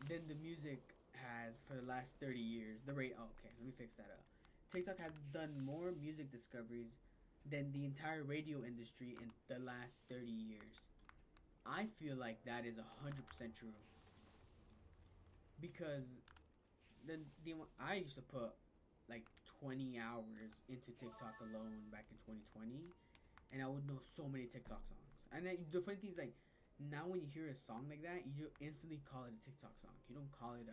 the music has for the last 30 years. The rate. Oh, okay, let me fix that up. TikTok has done more music discoveries than the entire radio industry in the last 30 years. I feel like that is 100% true. Because I used to put like 20 hours into TikTok alone back in 2020, and I would know so many TikTok songs. And the funny thing is, like, now when you hear a song like that, you instantly call it a TikTok song. You don't call it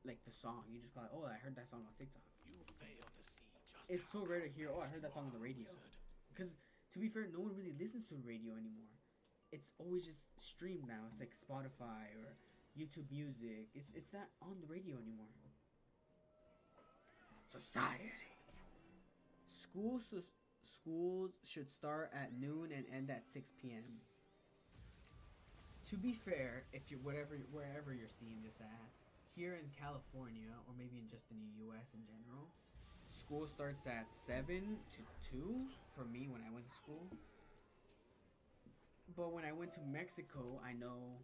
like the song. You just call it, oh, I heard that song on TikTok. You fail to see just It's so how rare to hear, oh, I close heard that you song on the are, radio. wizard. Because to be fair, no one really listens to the radio anymore. It's always just streamed now. It's like Spotify or YouTube Music. It's not on the radio anymore. Society. Schools should start at noon and end at 6 p.m. To be fair, if you're wherever you're seeing this at, here in California or maybe just in the U.S. in general, school starts at 7 to 2 for me when I went to school. But when I went to Mexico, I know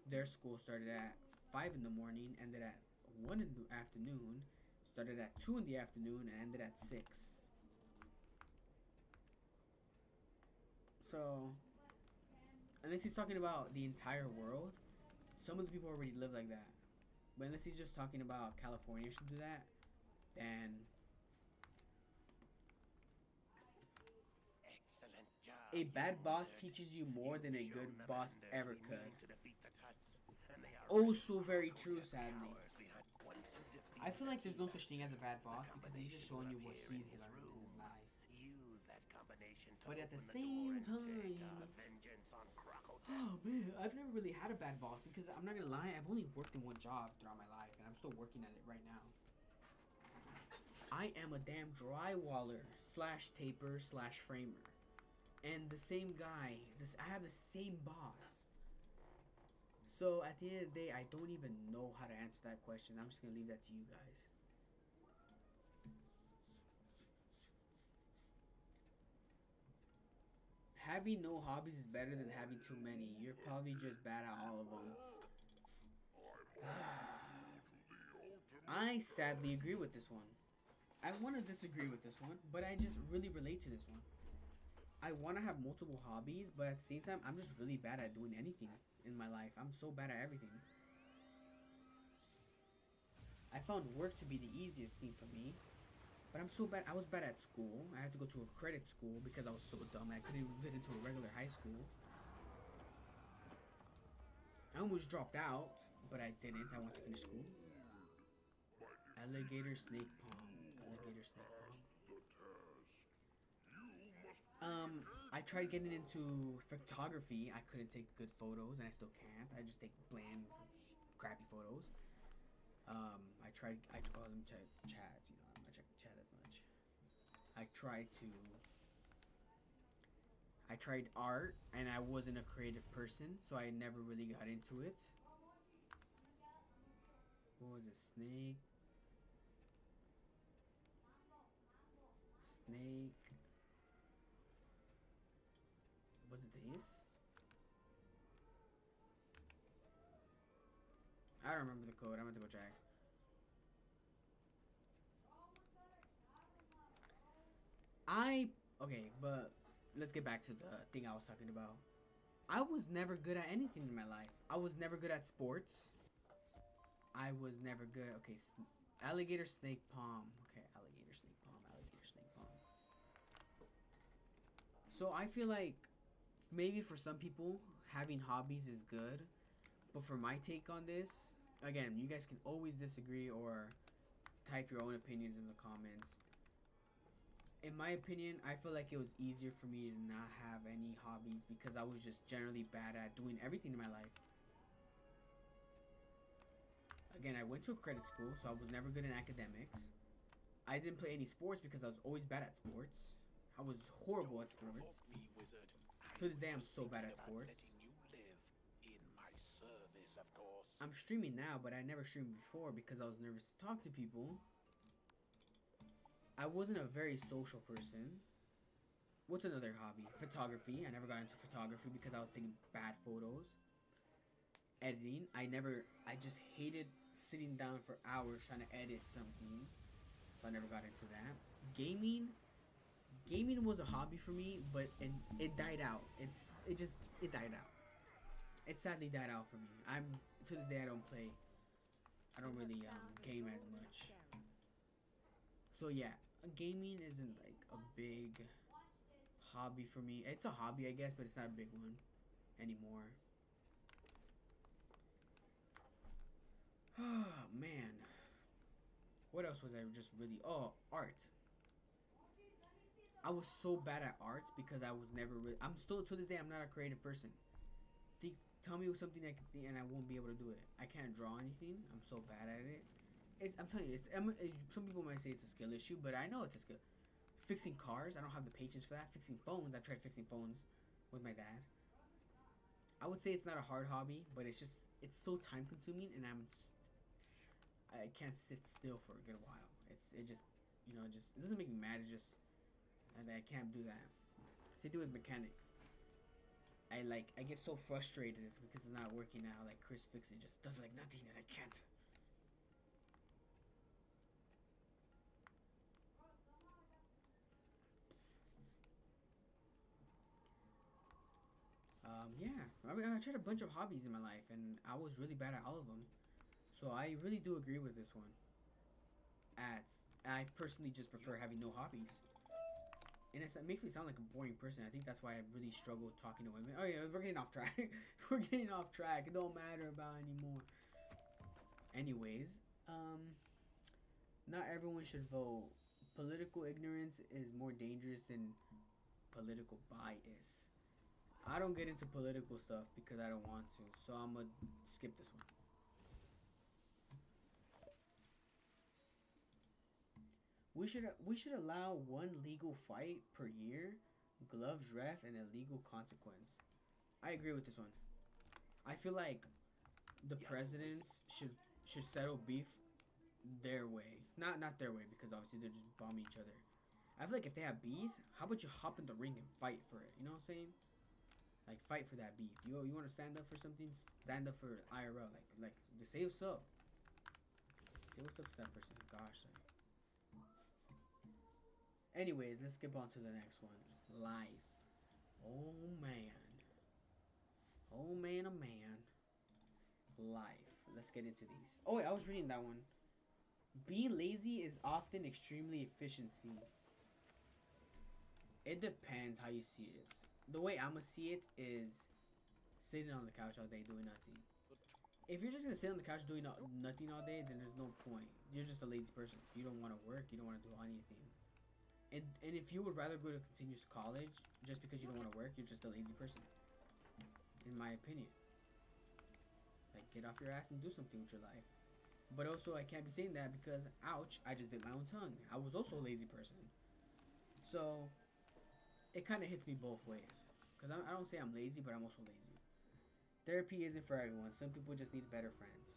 their school started at 5 in the morning, ended at 1 in the afternoon, started at 2 in the afternoon, and ended at 6. So, unless he's talking about the entire world, some of the people already live like that. But unless he's just talking about California should do that, then Excellent job. a bad young boss wizard. teaches you more than a You've good shown the boss Manders ever we could. mean to defeat the Tuts, and they are Oh, ready so to very prove true, to sadly. cowards behind- Once you defeat I feel like the there's no Keeper, such thing as a bad the boss because he's just combination showing you will what appear he's in his learned in his room. life. Use that combination to But at the open same door and take time- vengeance on Crocodile. Oh man, I've never really had a bad boss because I'm not gonna lie, I've only worked in one job throughout my life and I'm still working at it right now. I am a damn drywaller slash taper slash framer. And the same guy, I have the same boss. So at the end of the day, I don't even know how to answer that question. I'm just gonna leave that to you guys. Having no hobbies is better than having too many. You're probably just bad at all of them. I sadly agree with this one. I want to disagree with this one, but I just really relate to this one. I want to have multiple hobbies, but at the same time, I'm just really bad at doing anything in my life. I'm so bad at everything. I found work to be the easiest thing for me, but I'm so bad. I was bad at school. I had to go to a credit school because I was so dumb. I couldn't even fit into a regular high school. I almost dropped out, but I didn't. I went to finish school. Alligator snake palm. Alligator snake palm. I tried getting into photography. I couldn't take good photos, and I still can't. I just take bland, crappy photos. I tried. Oh, let me check chat. You know, I'm not checking chat as much. I tried art, and I wasn't a creative person, so I never really got into it. What was it? Snake. Was it this? I don't remember the code. I'm going to go check. Okay, but let's get back to the thing I was talking about. I was never good at anything in my life. I was never good at sports. I was never good. Okay, alligator snake palm. Okay, alligator snake palm. Alligator snake palm. So I feel like maybe for some people having hobbies is good, but for my take on this, again, you guys can always disagree or type your own opinions in the comments. In my opinion, I feel like it was easier for me to not have any hobbies because I was just generally bad at doing everything in my life. Again, I went to a credit school, so I was never good in academics. I didn't play any sports because I was always bad at sports. I was horrible at sports. Me, wizard. To this day, I'm so was bad at about sports. letting you live in my service, of course. I'm streaming now, but I never streamed before because I was nervous to talk to people. I wasn't a very social person. What's another hobby? Photography. I never got into photography because I was taking bad photos. Editing. I just hated sitting down for hours trying to edit something. So I never got into that. Gaming was a hobby for me, but it died out. It died out. It sadly died out for me. To this day I don't play. I don't really game as much. So yeah, gaming isn't like a big hobby for me. It's a hobby, I guess, but it's not a big one anymore. Oh man, what else was I just really? Oh, art. I was so bad at arts because I was never really. I'm still to this day. I'm not a creative person. Tell me something I can think and I won't be able to do it. I can't draw anything. I'm so bad at it. I'm telling you, some people might say it's a skill issue, but I know it's a skill. Fixing cars, I don't have the patience for that. Fixing phones, I've tried fixing phones with my dad. I would say it's not a hard hobby, but it's so time consuming, and I can't sit still for a good while. It doesn't make me mad. And I can't do that. Same thing with mechanics. I get so frustrated because it's not working out. Like Chris Fix It just does like nothing, and I can't. Yeah, I mean, I tried a bunch of hobbies in my life, and I was really bad at all of them. So I really do agree with this one. I personally just prefer having no hobbies. And it makes me sound like a boring person. I think that's why I really struggle talking to women. Oh yeah, we're getting off track. We're getting off track. It don't matter about anymore. Anyways, not everyone should vote. Political ignorance is more dangerous than political bias. I don't get into political stuff because I don't want to, so I'm gonna skip this one. We should allow one legal fight per year, gloves ref, and a legal consequence. I agree with this one. I feel like the presidents should settle beef their way, not their way, because obviously they're just bombing each other. I feel like if they have beef, how about you hop in the ring and fight for it? You know what I'm saying? Like, fight for that beef. You want to stand up for something? Stand up for IRL. Like just say what's up. Say what's up to that person. Gosh. Anyways, let's skip on to the next one. Life. Oh man. Oh man, oh man. Life. Let's get into these. Oh wait, I was reading that one. Being lazy is often extremely efficiency. It depends how you see it. The way I'ma see it is sitting on the couch all day doing nothing. If you're just gonna sit on the couch doing nothing all day, then there's no point. You're just a lazy person. You don't want to work. You don't want to do anything. And if you would rather go to continuous college just because you don't want to work, you're just a lazy person. In my opinion. Like, get off your ass and do something with your life. But also, I can't be saying that because, ouch, I just bit my own tongue. I was also a lazy person. So it kind of hits me both ways. Because I don't say I'm lazy, but I'm also lazy. Therapy isn't for everyone. Some people just need better friends.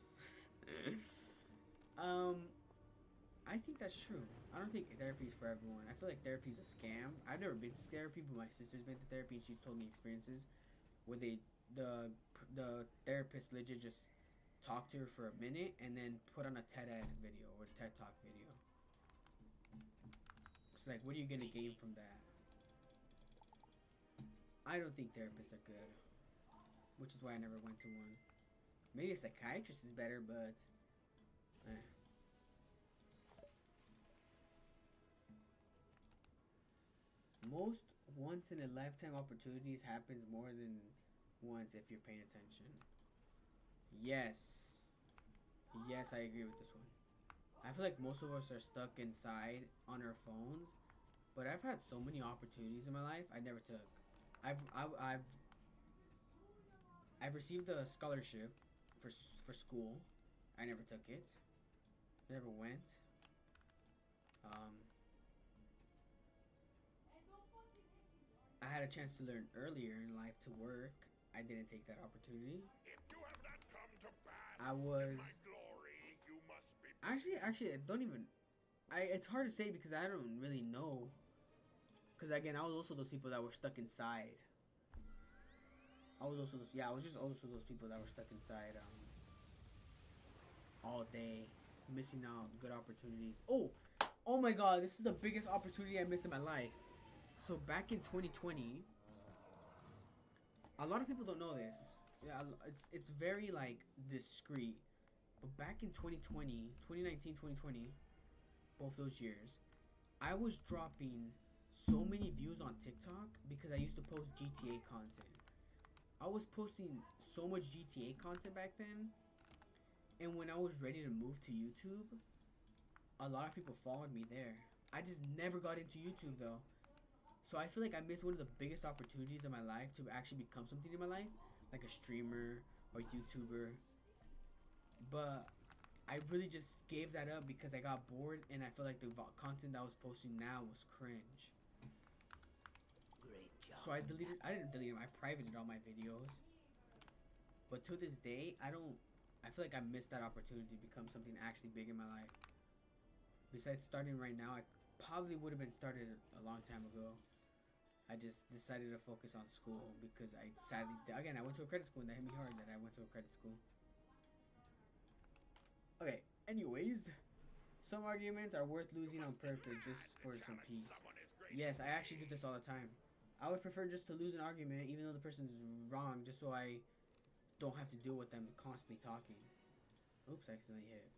I think that's true. I don't think therapy is for everyone. I feel like therapy is a scam. I've never been to therapy, but my sister's been to therapy, and she's told me experiences where the therapist legit just talked to her for a minute and then put on a TED video or a TED Talk video. So like, what are you gonna gain from that? I don't think therapists are good, which is why I never went to one. Maybe a psychiatrist is better, but most once in a lifetime opportunities happens more than once if you're paying attention. Yes, I agree with this one. I feel like most of us are stuck inside on our phones, but I've had so many opportunities in my life I never took. I've received a scholarship for school. I never took it. Never went. I had a chance to learn earlier in life to work. I didn't take that opportunity. If you have not come to bask I was in my glory, you must be actually I don't even. It's hard to say because I don't really know. Because again, I was also those people that were stuck inside. I was just also those people that were stuck inside all day, missing out good opportunities. Oh my God, this is the biggest opportunity I missed in my life. So back in 2020, a lot of people don't know this. Yeah, it's very like discreet. But back in 2020, 2019, 2020, both those years, I was dropping so many views on TikTok because I used to post GTA content. I was posting so much GTA content back then, and when I was ready to move to YouTube, a lot of people followed me there. I just never got into YouTube though. So I feel like I missed one of the biggest opportunities of my life to actually become something in my life, like a streamer or YouTuber. But I really just gave that up because I got bored and I feel like the content that I was posting now was cringe. Great job. So I didn't delete them, I privated all my videos. But to this day, I feel like I missed that opportunity to become something actually big in my life. Besides starting right now, I probably would have been started a long time ago. I just decided to focus on school because I sadly, again, I went to a credit school and that hit me hard that I went to a credit school. Okay, anyways, some arguments are worth losing on purpose just for some peace. Yes, I actually do this all the time. I would prefer just to lose an argument even though the person is wrong just so I don't have to deal with them constantly talking. Oops, I accidentally hit.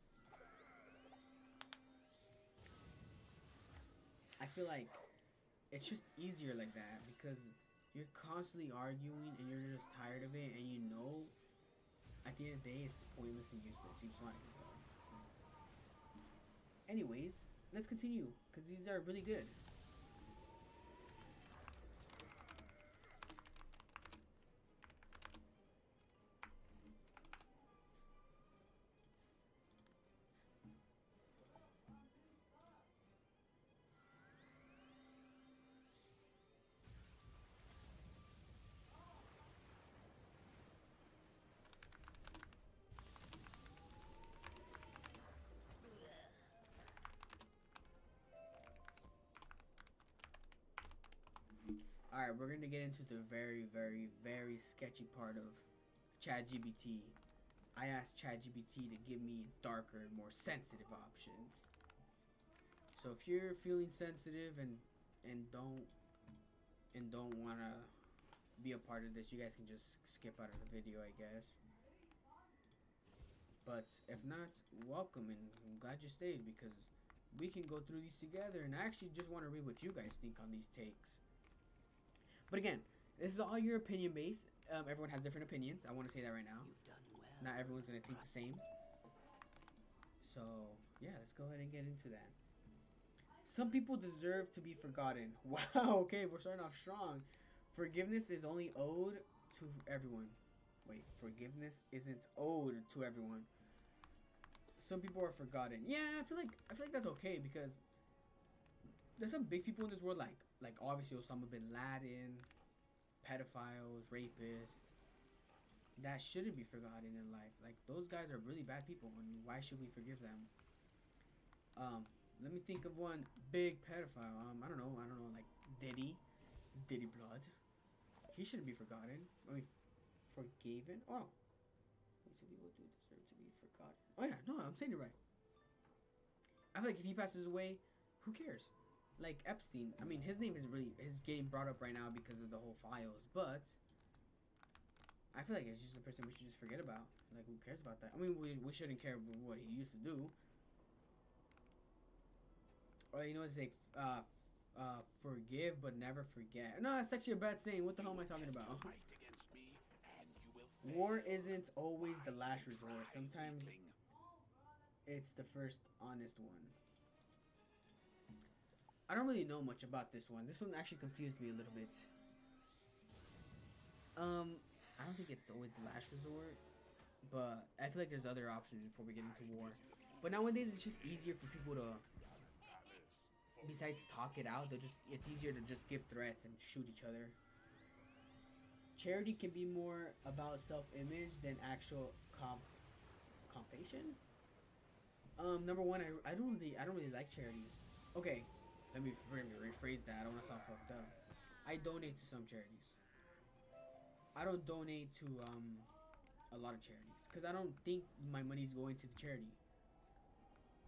I feel like it's just easier like that because you're constantly arguing and you're just tired of it and you know at the end of the day it's pointless and useless. You just want to go. Anyways, let's continue because these are really good. Alright, we're going to get into the very, very, very sketchy part of ChatGPT. I asked ChatGPT to give me darker, more sensitive options. So if you're feeling sensitive and don't want to be a part of this, you guys can just skip out of the video, I guess. But if not, welcome, and I'm glad you stayed because we can go through these together, and I actually just want to read what you guys think on these takes. But again, this is all your opinion based. Everyone has different opinions. I want to say that right now. You've done well. Not everyone's going to think the same. So, yeah, let's go ahead and get into that. Some people deserve to be forgotten. Wow, okay, we're starting off strong. Forgiveness is only owed to everyone. Wait, forgiveness isn't owed to everyone. Some people are forgotten. Yeah, I feel like that's okay because there's some big people in this world like obviously Osama bin Laden, pedophiles, rapists. That shouldn't be forgotten in life. Like those guys are really bad people, and why should we forgive them? Let me think of one big pedophile. I don't know, like Diddy Blood. He shouldn't be forgotten. I mean, forgiven. Oh, some people do deserve to be forgotten. Oh yeah, no, I'm saying it right. I feel like if he passes away, who cares? Like Epstein, I mean, his name is getting brought up right now because of the whole files, but I feel like it's just a person we should just forget about. Like, who cares about that? I mean, we shouldn't care about what he used to do. Or, you know, it's like, forgive but never forget. No, that's actually a bad saying. What the hell am I talking about? War isn't always the last resort. Sometimes it's the first honest one. I don't really know much about this one. This one actually confused me a little bit. I don't think it's always the last resort, but I feel like there's other options before we get into war. But nowadays, it's just easier for people to, besides talk it out, it's easier to just give threats and shoot each other. Charity can be more about self-image than actual compassion. Number one, I don't really like charities. Okay. Let me rephrase that. I don't want to sound fucked up. I donate to some charities. I don't donate to a lot of charities because I don't think my money's going to the charity.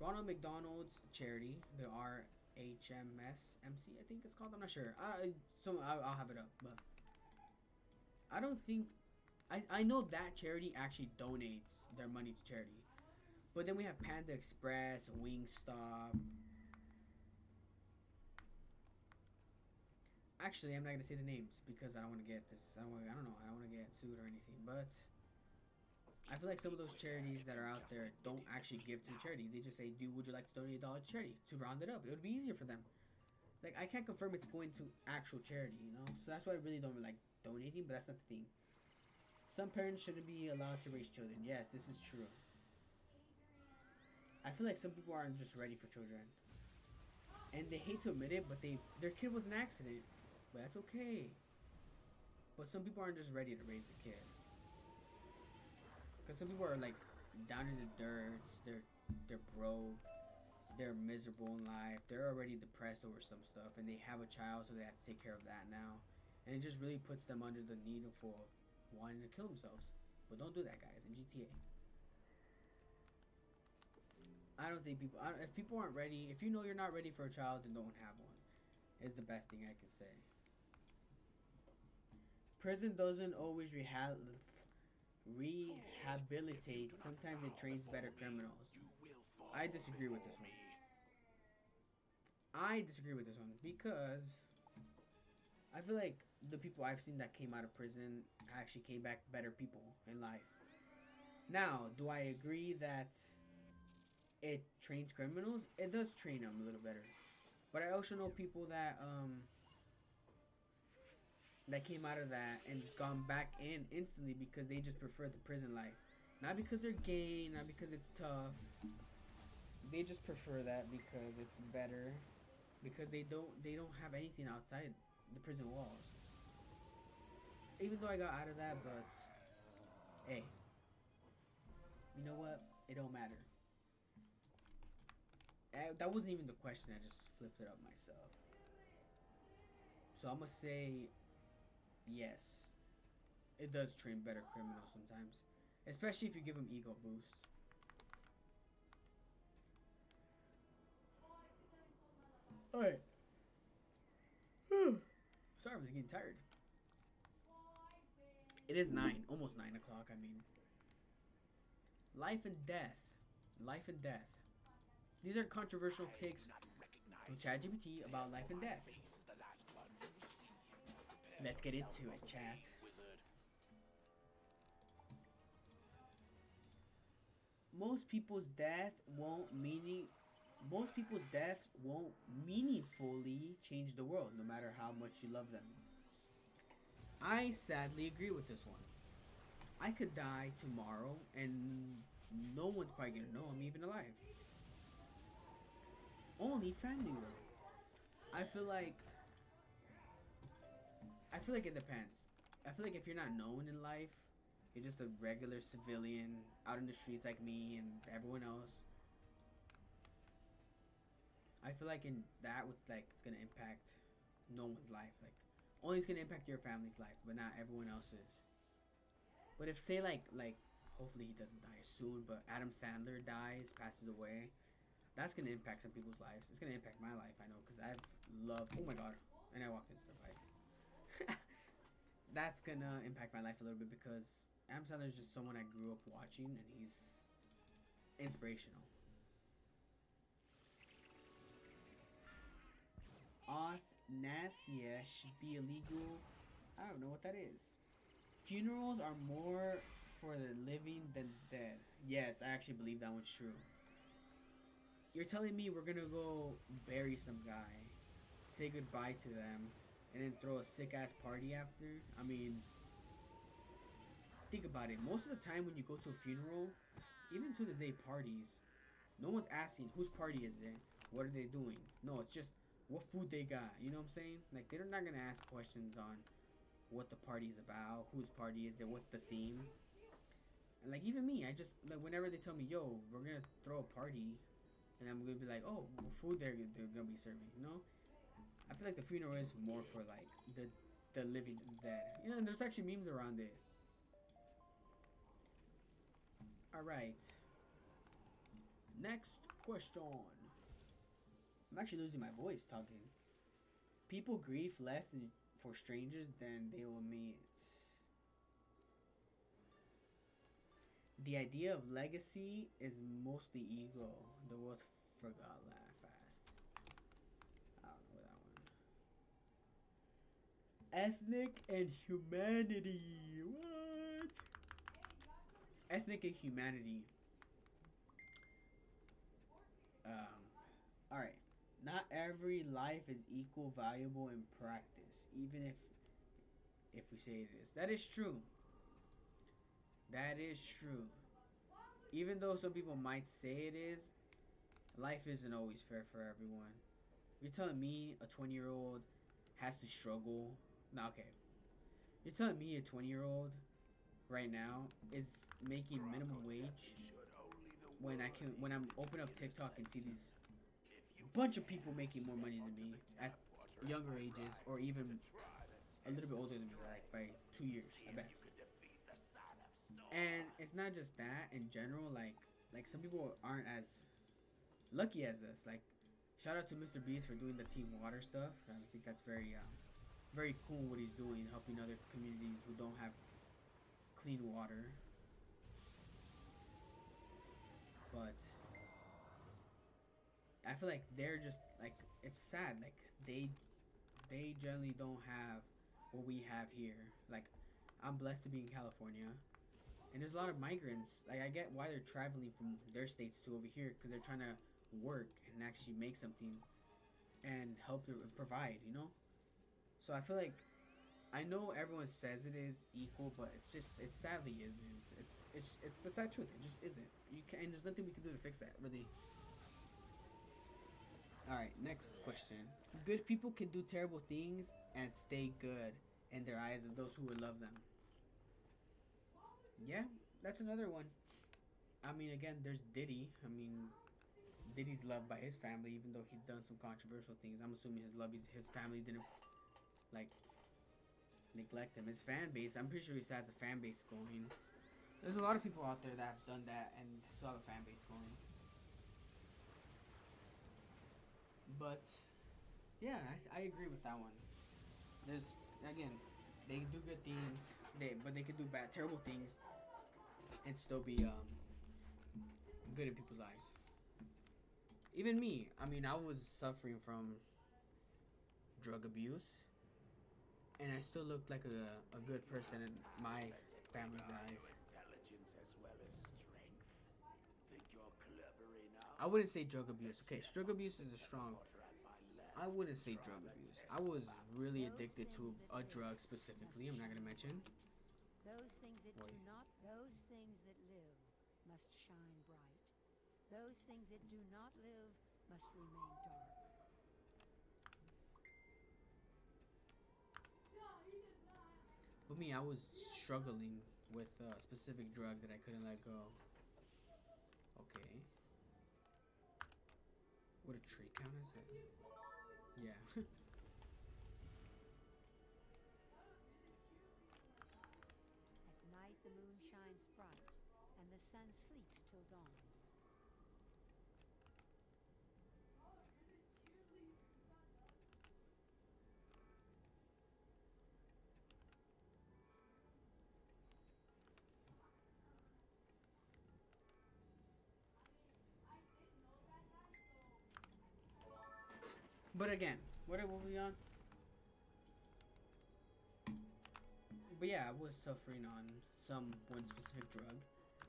Ronald McDonald's charity, the RHMSMC, I think it's called. I'm not sure. I'll have it up, but I don't think I know that charity actually donates their money to charity. But then we have Panda Express, Wingstop. Actually, I'm not gonna say the names because I don't want to get this. I don't want to get sued or anything. But I feel like some of those charities that are out there don't actually give to the charity. They just say, "Dude, would you like to donate $1 to charity?" To round it up, it would be easier for them. Like I can't confirm it's going to actual charity, you know. So that's why I really don't like donating. But that's not the thing. Some parents shouldn't be allowed to raise children. Yes, this is true. I feel like some people aren't just ready for children, and they hate to admit it, but their kid was an accident, but that's okay. But some people aren't just ready to raise a kid, because some people are like down in the dirt. They're broke. They're miserable in life. They're already depressed over some stuff, and they have a child, so they have to take care of that now, and it just really puts them under the needful of wanting to kill themselves. But don't do that, guys. In GTA, I don't think people. If people aren't ready, if you know you're not ready for a child, then don't have one. Is the best thing I can say. Prison doesn't always rehabilitate. Sometimes it trains better criminals. I disagree with this one. I disagree with this one because I feel like the people I've seen that came out of prison actually came back better people in life. Now, do I agree that it trains criminals? It does train them a little better. But I also know people that that came out of that and gone back in instantly because they just prefer the prison life. Not because they're gay, not because it's tough. They just prefer that because it's better. Because they don't have anything outside the prison walls. Even though I got out of that, but hey, you know what? It don't matter. That wasn't even the question. I just flipped it up myself. So I'm gonna say yes. It does train better criminals sometimes, especially if you give them ego boost. Alright. Sorry, I was getting tired. It is 9, almost 9 o'clock. I mean, life and death. Life and death. These are controversial kicks from ChatGPT about life and death. Let's get into it, chat. Most people's deaths won't meaningfully change the world, no matter how much you love them. I sadly agree with this one. I could die tomorrow, and no one's probably gonna know I'm even alive. Only family will. I feel like it depends. I feel like if you're not known in life, you're just a regular civilian out in the streets like me and everyone else. I feel like in that, it's gonna impact no one's life. Like, only it's gonna impact your family's life, but not everyone else's. But if say like hopefully he doesn't die soon, but Adam Sandler dies, passes away, that's gonna impact some people's lives. It's gonna impact my life, I know, because I've loved. Oh my god! And I walked into the bike. That's gonna impact my life a little bit because Adam Sandler is just someone I grew up watching, and he's inspirational. Euthanasia should be illegal. I don't know what that is. Funerals are more for the living than dead. Yes, I actually believe that one's true. You're telling me we're gonna go bury some guy, say goodbye to them, and then throw a sick ass party after? I mean, think about it. Most of the time when you go to a funeral, even to this day parties, no one's asking whose party is it, what are they doing? No, it's just what food they got. You know what I'm saying? Like, they're not gonna ask questions on what the party is about, whose party is it, what's the theme. And like, even me, I just, like, whenever they tell me, yo, we're gonna throw a party, and I'm gonna be like, oh, what food they're gonna be serving, you know? I feel like the funeral is more for like the living and dead. You know, and there's actually memes around it. Alright. Next question. I'm actually losing my voice talking. People grieve less for strangers than they will meet. The idea of legacy is mostly ego. The world forgot that fast. I don't know that one. Ethnic and humanity. What? Ethnic and humanity. Alright. Not every life is equal valuable in practice, even if we say it is. That is true. That is true. Even though some people might say it is, life isn't always fair for everyone. You're telling me a 20-year-old has to struggle? Nah, okay. You're telling me a 20-year-old right now is making minimum wage when I'm open up TikTok and see these bunch of people making more money than me at younger ages, or even a little bit older than me, like by 2 years, I bet. And it's not just that. In general, like some people aren't as lucky as us. Like, shout out to Mr. Beast for doing the Team Water stuff. I think that's very very cool what he's doing, helping other communities who don't have clean water. But I feel like they're just like, it's sad. Like they generally don't have what we have here. Like, I'm blessed to be in California, and there's a lot of migrants. Like, I get why they're traveling from their states to over here, because they're trying to work and actually make something and help provide, you know. So I feel like, I know everyone says it is equal, but it sadly isn't. It's the sad truth. It just isn't. You can, and there's nothing we can do to fix that, really. All right, next question. Good people can do terrible things and stay good in their eyes of those who would love them. Yeah, that's another one. I mean, again, there's Diddy. I mean, Diddy's loved by his family, even though he's done some controversial things. I'm assuming his family didn't, like, neglect him. His fan base, I'm pretty sure he still has a fan base going. There's a lot of people out there that have done that and still have a fan base going. But yeah, I agree with that one. There's, again, they do good things, but they could do terrible things, and still be good in people's eyes. Even me, I mean, I was suffering from drug abuse, and I still looked like a good person in my family's eyes. I wouldn't say drug abuse. Okay, drug abuse is a strong. I wouldn't say drug abuse. I was really addicted to a drug specifically. I'm not gonna mention. Those things that those things that live must shine bright. Those things that do not live must remain dark. But me, I was struggling with a specific drug that I couldn't let go. Okay. What a tree count is it? Yeah. At night the moon shines bright, and the sun sleeps till dawn. But again, what were we on? But yeah, I was suffering on one specific drug.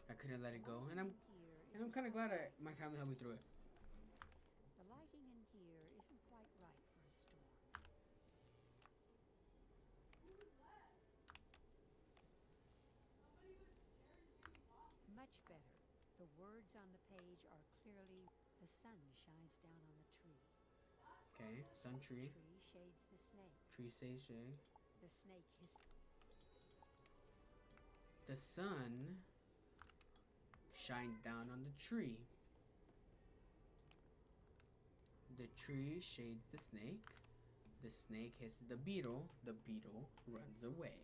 I couldn't let it go, and I'm kind of glad my family helped me through it. The lighting in here isn't quite right for a storm. Much better. The words on the page are clearly, the sun shines down on the tree. Okay, sun tree. Tree shades the snake. Tree says shade. The snake hissed. The sun shines down on the tree. The tree shades the snake. The snake hisses the beetle. The beetle runs away.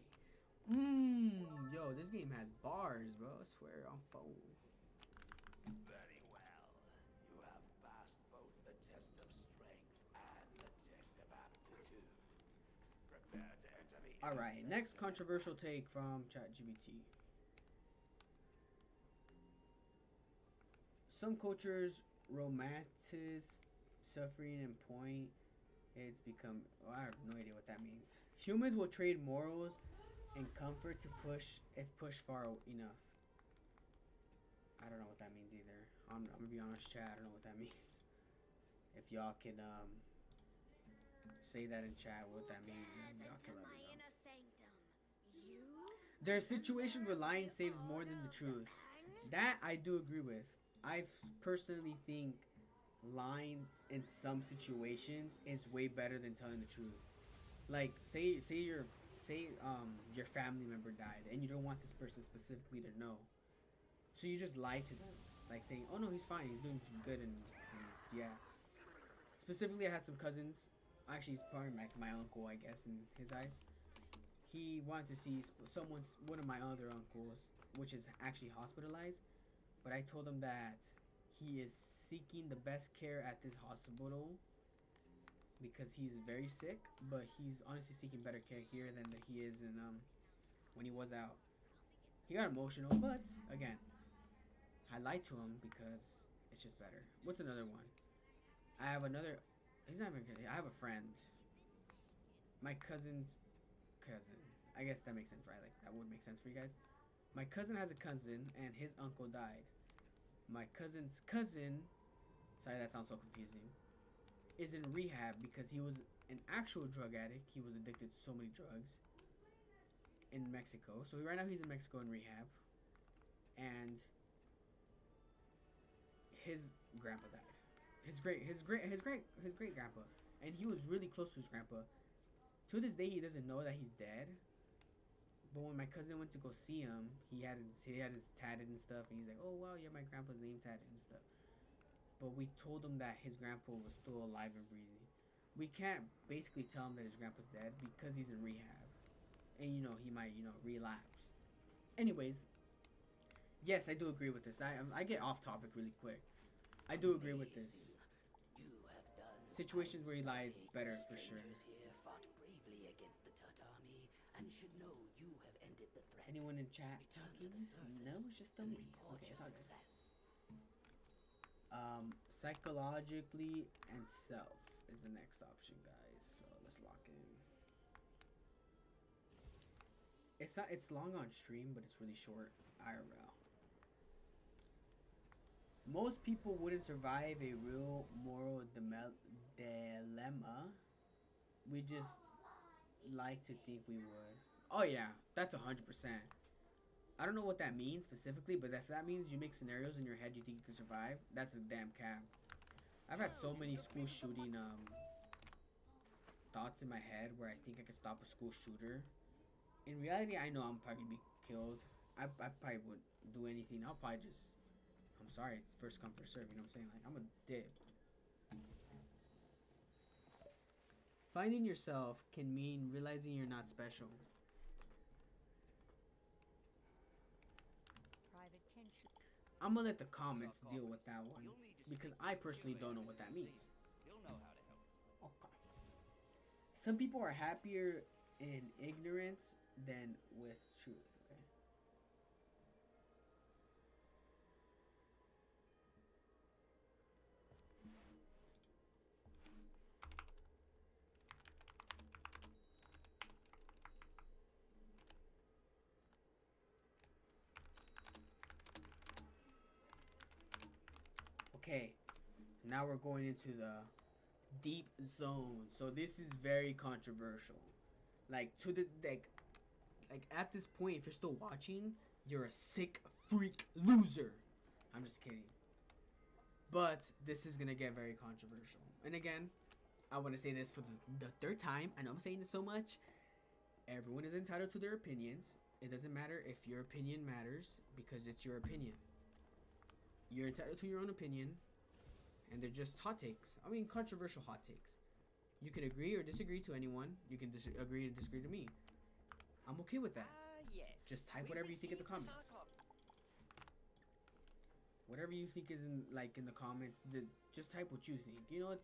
Yo, this game has bars, bro. I swear on phone. Very well. You have passed both the test of strength and the test of aptitude. Prepare to enter the Alright, next controversial take from ChatGPT. Some cultures romanticize suffering and point it's become. Oh, I have no idea what that means. Humans will trade morals and comfort to push if pushed far enough. I don't know what that means either. I'm gonna be honest, chat. I don't know what that means. If y'all can say that in chat what that means, y'all can let me know. There are situations where lying saves more than the truth. That I do agree with. I personally think lying in some situations is way better than telling the truth. Like your family member died and you don't want this person specifically to know, so you just lie to them, like saying, "Oh no, he's fine, he's doing good," and yeah. Specifically, I had some cousins. Actually, he's probably my uncle, I guess, in his eyes. He wanted to see one of my other uncles, which is actually hospitalized. But I told him that he is seeking the best care at this hospital because he's very sick. But he's honestly seeking better care here than he is in when he was out. He got emotional, but again, I lied to him because it's just better. What's another one? I have another. He's not even kidding. I have a friend. My cousin's cousin. I guess that makes sense, right? Like, that would make sense for you guys. My cousin has a cousin, and his uncle died. My cousin's cousin. Sorry, that sounds so confusing. Is in rehab because he was an actual drug addict. He was addicted to so many drugs in Mexico. So right now he's in Mexico in rehab. And his grandpa died. His great grandpa, and he was really close to his grandpa. To this day, he doesn't know that he's dead. But when my cousin went to go see him, he had his tatted and stuff, and he's like, "Oh wow, yeah, my grandpa's name tatted and stuff." But we told him that his grandpa was still alive and breathing. We can't basically tell him that his grandpa's dead because he's in rehab, and he might relapse. Anyways, yes, I do agree with this. I get off topic really quick. I do agree with this. Situations where he lies better for sure. Here fought bravely against the Tut army and should know you have ended the threat. Anyone in chat Return to talking? the surface No, it's just and me. report Okay, your talk. success. Psychologically and self is the next option, guys. So let's lock in. It's long on stream, but it's really short IRL. Most people wouldn't survive a real moral dilemma. We just like to think we would. Oh yeah, that's 100%. I don't know what that means specifically, but if that means you make scenarios in your head you think you can survive, that's a damn cap. I've had so many school shooting thoughts in my head where I think I could stop a school shooter. In reality, I know I'm probably gonna be killed. I probably wouldn't do anything. I'll probably just, I'm sorry, it's first come, first serve, you know what I'm saying? Like, I'm a dip. Finding yourself can mean realizing you're not special. Private kinship. I'm gonna let the comments deal with that one because I personally don't know what that means. He'll know how to help. Okay. Some people are happier in ignorance than with truth. Okay. Okay, now we're going into the deep zone. So this is very controversial. Like to the like at this point, if you're still watching, you're a sick freak loser. I'm just kidding. But this is gonna get very controversial. And again, I want to say this for the third time. I know I'm saying this so much. Everyone is entitled to their opinions. It doesn't matter if your opinion matters because it's your opinion. You're entitled to your own opinion, and they're just hot takes. I mean, controversial hot takes. You can agree or disagree to anyone. You can agree or disagree to me. I'm okay with that. Yeah. Just type whatever you think in the comments. Whatever you think is in the comments, just type what you think. You know,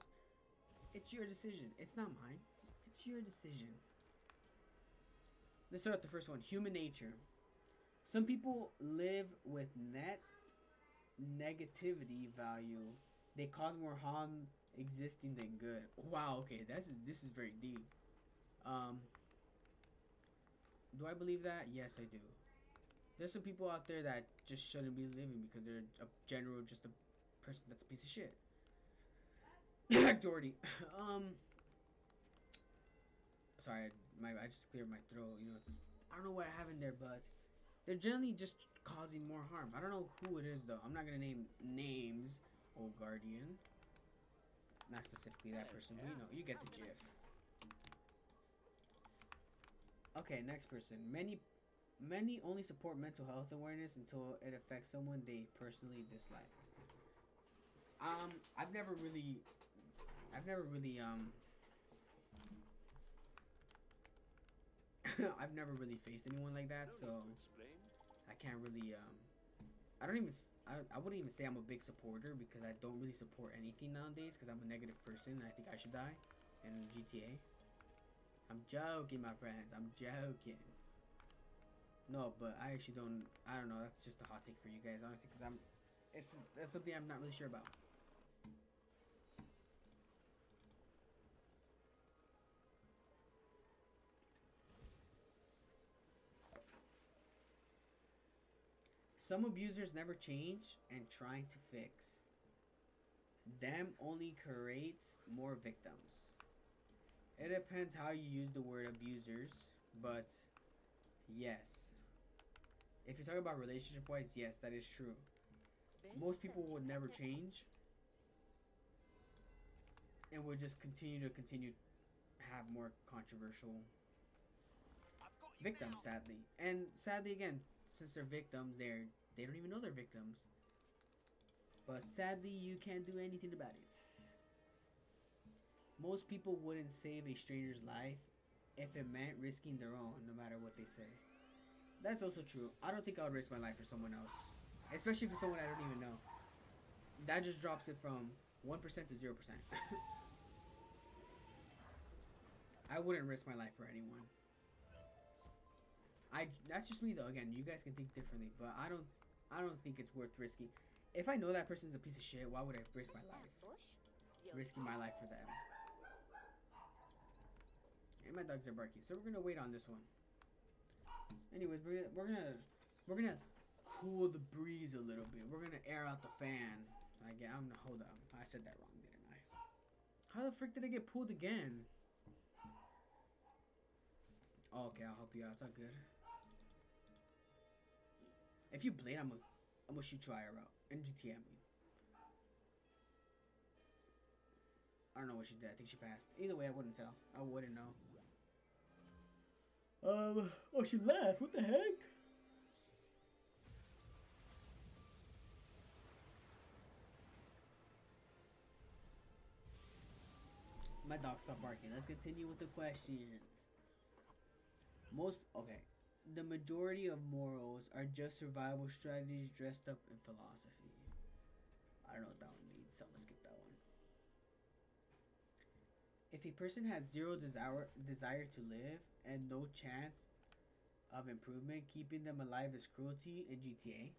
it's your decision. It's not mine. It's your decision. Let's start with the first one. Human nature. Some people live with negativity value. They cause more harm existing than good. Wow, okay, this is very deep. Do I believe that? Yes, I do. There's some people out there that just shouldn't be living because they're just a person that's a piece of shit. Doherty. Sorry, I just cleared my throat. You know, I don't know what I have in there, but they're generally just causing more harm. I don't know who it is though. I'm not gonna name names, old guardian. Not specifically that person, but you know, you get the gif. Okay, next person. Many only support mental health awareness until it affects someone they personally dislike. I've never really I've never really faced anyone like that, so I can't really I don't even I wouldn't even say I'm a big supporter because I don't really support anything nowadays because I'm a negative person and I think I should die in GTA. I'm joking, my friends. I'm joking. No, but I actually don't. I don't know. That's just a hot take for you guys, honestly, because that's something I'm not really sure about. Some abusers never change and trying to fix them only creates more victims. It depends how you use the word abusers, but yes. If you're talking about relationship wise, yes, that is true. Most people would never change and would just continue have more controversial victims, sadly. And sadly again, since they're victims, they don't even know they're victims. But sadly, you can't do anything about it. Most people wouldn't save a stranger's life if it meant risking their own, no matter what they say. That's also true. I don't think I would risk my life for someone else. Especially if it's someone I don't even know. That just drops it from 1% to 0%. I wouldn't risk my life for anyone. That's just me though. Again, you guys can think differently, but I don't think it's worth risking. If I know that person's a piece of shit, why would I risk my life? Risking my life for them. And my dogs are barking, so we're gonna wait on this one. Anyways, we're gonna cool the breeze a little bit. We're gonna air out the fan. I'm gonna hold up. I said that wrong, didn't I? How the frick did I get pulled again? Oh, okay, I'll help you out. It's all good. If you blade, I'm gonna shoot your IRL in GTA. I don't know what she did. I think she passed. Either way, I wouldn't tell. I wouldn't know. Oh, she left. What the heck? My dog stopped barking. Let's continue with the questions. Okay. The majority of morals are just survival strategies dressed up in philosophy. I don't know what that one means, so I'm gonna skip that one. If a person has zero desire to live and no chance of improvement, keeping them alive is cruelty in GTA.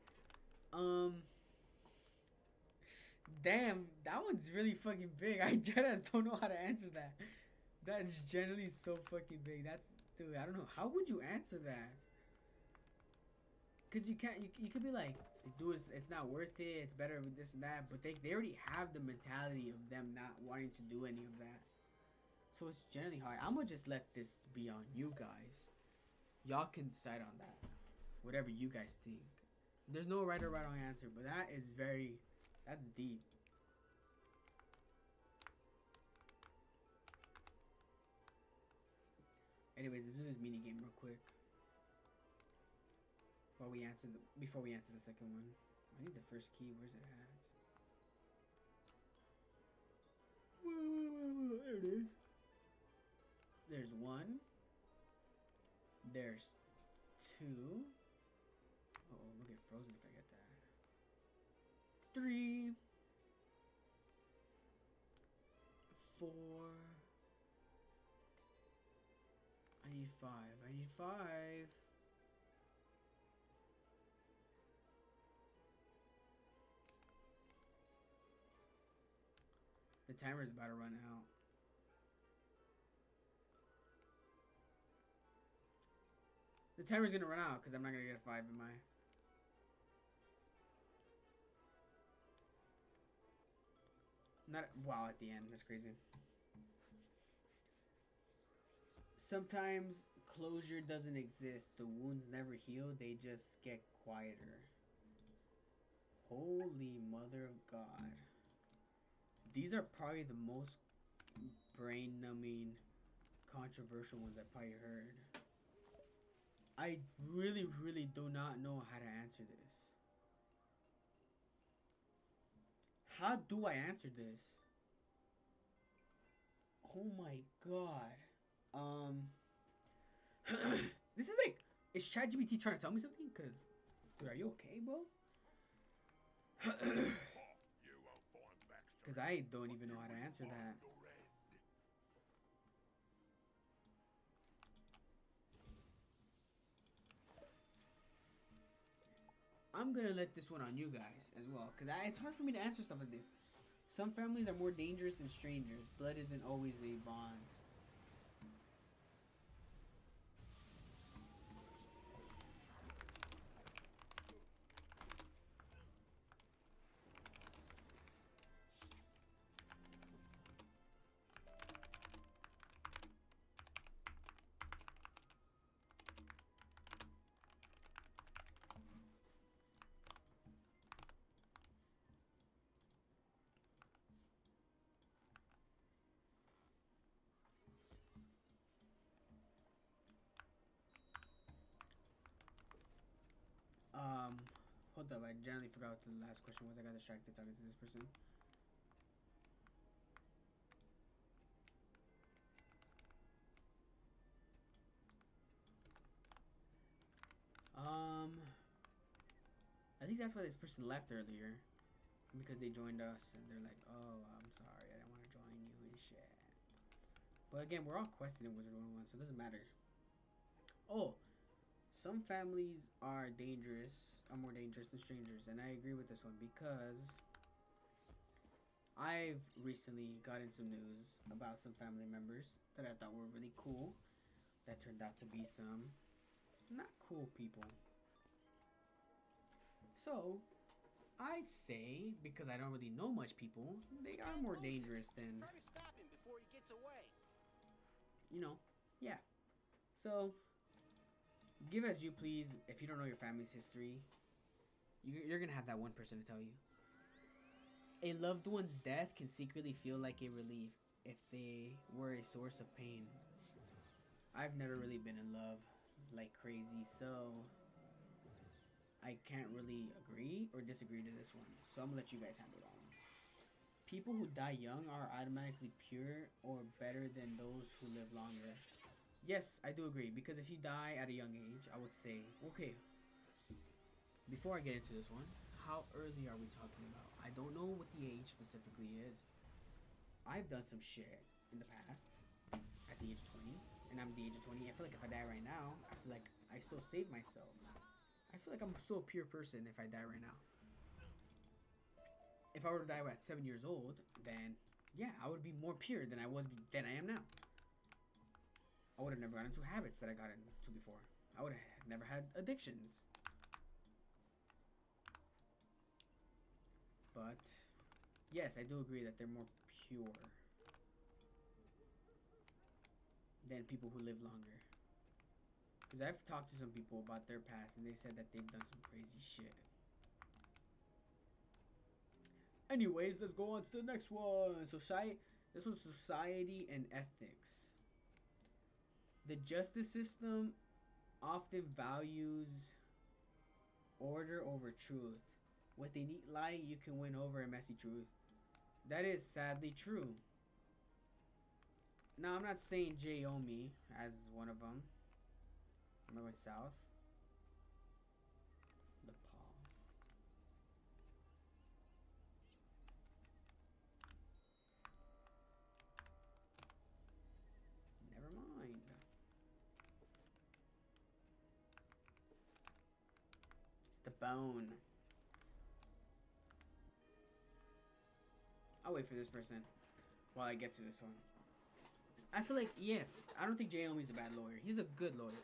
Damn, that one's really fucking big. I just don't know how to answer that. That's generally so fucking big. Dude, I don't know. How would you answer that? Because you can't, you could be like, dude, it's not worth it. It's better with this and that. But they already have the mentality of them not wanting to do any of that. So it's generally hard. I'm going to just let this be on you guys. Y'all can decide on that. Whatever you guys think. There's no right or wrong answer. But that's deep. Anyways, let's do this mini game real quick. Before we answer the second one. I need the first key. Where's it at? There it is. There's 1. There's 2. Uh oh, we'll get frozen if I get that. 3. 4. I need 5. I need 5. The timer's about to run out. The timer's gonna run out because I'm not gonna get a 5 in my. Wow, at the end. That's crazy. Sometimes closure doesn't exist. The wounds never heal. They just get quieter. Holy mother of God. these are probably the most brain-numbing, controversial ones I've probably heard. I really, really do not know how to answer this. How do I answer this? Oh my god. This is like, is ChatGPT trying to tell me something? Cause, dude, are you okay, bro? You won't find Baxter. Cause I don't even know how to answer that. Your end. I'm gonna let this one on you guys as well, cause it's hard for me to answer stuff like this. Some families are more dangerous than strangers. Blood isn't always a bond. Hold up, I generally forgot what the last question was. I got distracted talking to this person. I think that's why this person left earlier. Because they joined us and they're like, oh, I'm sorry, I didn't want to join you and shit. But again, we're all questing in Wizard 101, so it doesn't matter. Oh, some families are more dangerous than strangers, and I agree with this one because I've recently gotten some news about some family members that I thought were really cool that turned out to be some not cool people. So, I'd say, because I don't really know much people, they are more dangerous than, Try to stop him before he gets away. you know, yeah. So, give as you please. If you don't know your family's history, you're gonna have that one person to tell you. A loved one's death can secretly feel like a relief if they were a source of pain. I've never really been in love like crazy, so I can't really agree or disagree to this one. So I'm gonna let you guys handle that one. People who die young are automatically pure or better than those who live longer. Yes, I do agree, because if you die at a young age, I would say, okay, before I get into this one, how early are we talking about? I don't know what the age specifically is. I've done some shit in the past at the age of 20, and I'm the age of 20. I feel like if I die right now, I feel like I still saved myself. I feel like I'm still a pure person if I die right now. If I were to die at 7 years old, then yeah, I would be more pure than I am now. I would have never gotten into habits that I got into before. I would have never had addictions. But yes, I do agree that they're more pure than people who live longer. Because I've talked to some people about their past and they said that they've done some crazy shit. Anyways, let's go on to the next one. This one's society and ethics. The justice system often values order over truth. With a neat lie, you can win over a messy truth. That is sadly true. Now, I'm not saying Jay-Omi as one of them. I'm going south. Nepal. Never mind. It's the bone. I'll wait for this person while I get to this one. I feel like, yes, I don't think Jay-Omi's a bad lawyer. He's a good lawyer.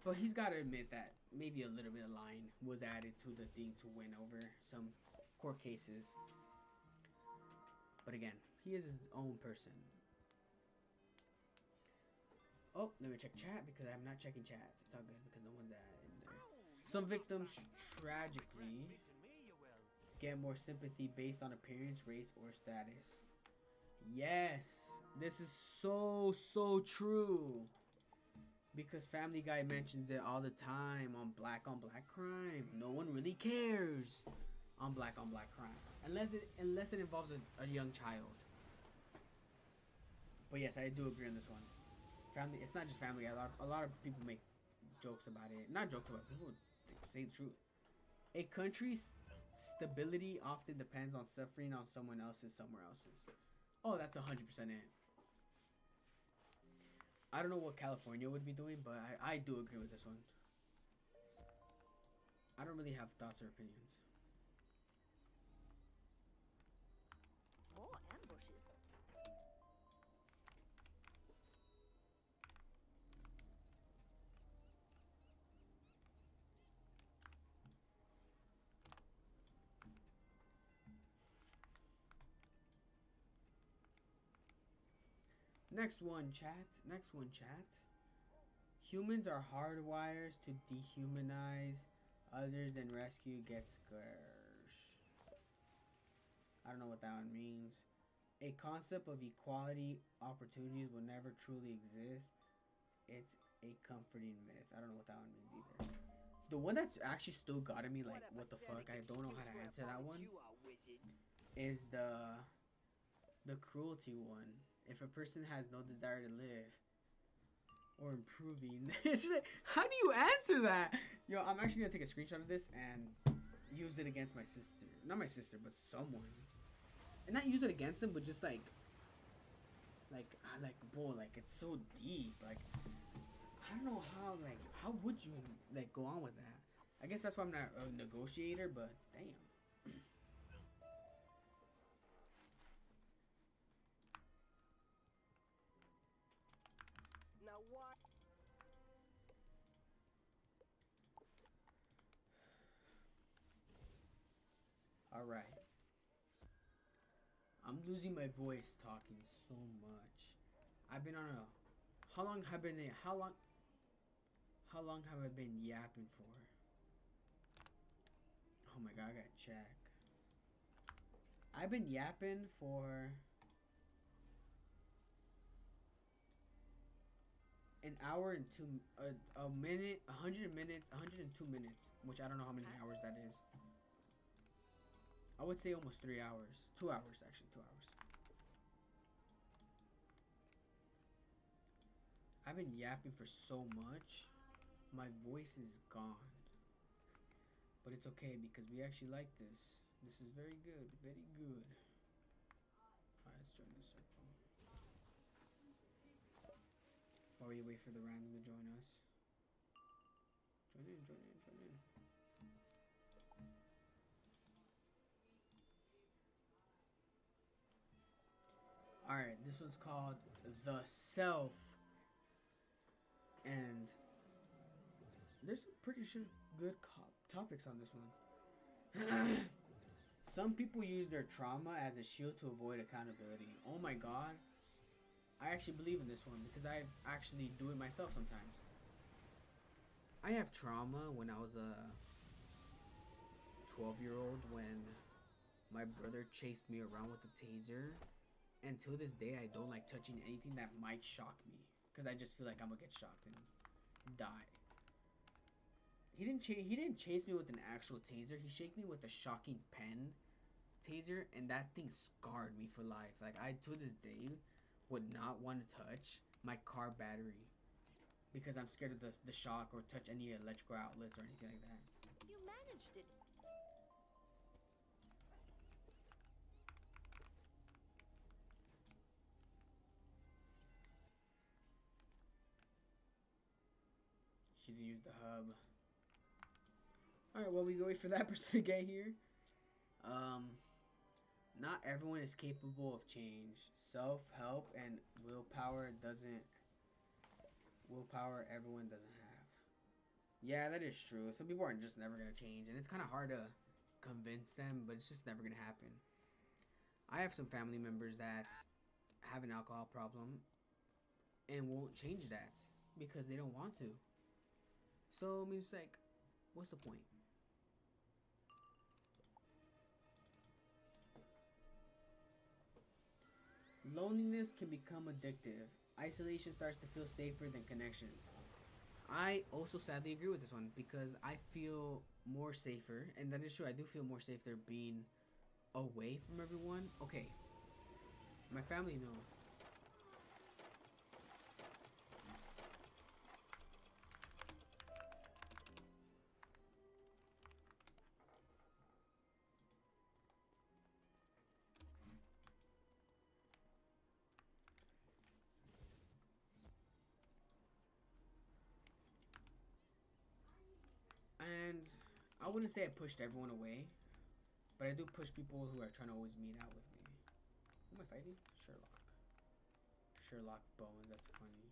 But he's got to admit that maybe a little bit of lying was added to the thing to win over some court cases. But again, he is his own person. Oh, let me check chat because I'm not checking chats. It's all good because no one's in there. Some victims tragically get more sympathy based on appearance, race, or status. Yes, this is so true. Because Family Guy mentions it all the time on black crime. No one really cares on black crime unless it involves a young child. But yes, I do agree on this one. Family, it's not just Family Guy. A lot of people make jokes about it. Not jokes about it. People say the truth. A country's stability often depends on suffering on someone else's somewhere else's. Oh, that's 100% it. I don't know what California would be doing, but I do agree with this one. I don't really have thoughts or opinions. More ambushes. Next one, chat. Humans are hardwired to dehumanize others and rescue get scarce. I don't know what that one means. A concept of equality opportunities will never truly exist. It's a comforting myth. I don't know what that one means either. The one that's actually still gotten me, like, what the fuck? I don't know how to answer that one. Is the cruelty one. If a person has no desire to live or improving, it's just like, how do you answer that? Yo, I'm actually gonna take a screenshot of this and use it against my sister. Not my sister, but someone. And not use it against them, but just like, bro, like, it's so deep. Like, I don't know how would you, like, go on with that? I guess that's why I'm not a negotiator, but damn. Now what? All right. I'm losing my voice talking so much. I've been on a. How long have I been yapping for? Oh my god, I gotta check. I've been yapping for an hour and a minute, 100 minutes, 102 minutes, which I don't know how many hours that is. I would say almost 3 hours. 2 hours, actually, 2 hours. I've been yapping for so much. My voice is gone. But it's okay because we actually like this. This is very good. Very good. Alright, let's join this circle. While we wait for the random to join us. Join in, join in, join in. Alright, this one's called The Self. And there's some pretty good topics on this one. Some people use their trauma as a shield to avoid accountability. Oh my god. I actually believe in this one because I actually do it myself sometimes. I have trauma when I was a 12-year-old when my brother chased me around with a taser. And to this day, I don't like touching anything that might shock me. Because I just feel like I'm going to get shocked and die. He didn't chase me with an actual taser. He shaked me with a shocking pen taser. And that thing scarred me for life. Like, I, to this day, would not want to touch my car battery. Because I'm scared of the shock or touch any electrical outlets or anything like that. You managed it. She didn't use the hub. Alright, well, we wait for that person to get here. Not everyone is capable of change. Self-help and willpower everyone doesn't have. Yeah, that is true. Some people are just never going to change. And it's kind of hard to convince them, but it's just never going to happen. I have some family members that have an alcohol problem and won't change that because they don't want to. So, I mean, it's like, what's the point? Loneliness can become addictive. Isolation starts to feel safer than connections. I also sadly agree with this one because I feel more safer, and that is true. I do feel more safer being away from everyone. Okay, my family know. And I wouldn't say I pushed everyone away, but I do push people who are trying to always meet out with me. Who am I fighting? Sherlock. Sherlock Bones, that's funny.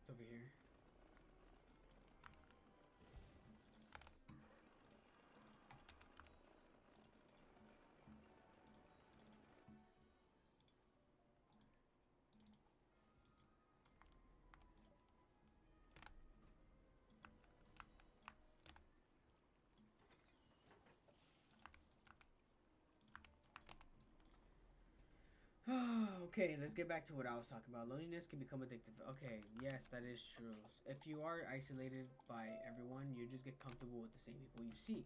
It's over here. Okay, let's get back to what I was talking about. Loneliness can become addictive. Okay, yes, that is true. If you are isolated by everyone, you just get comfortable with the same people you see.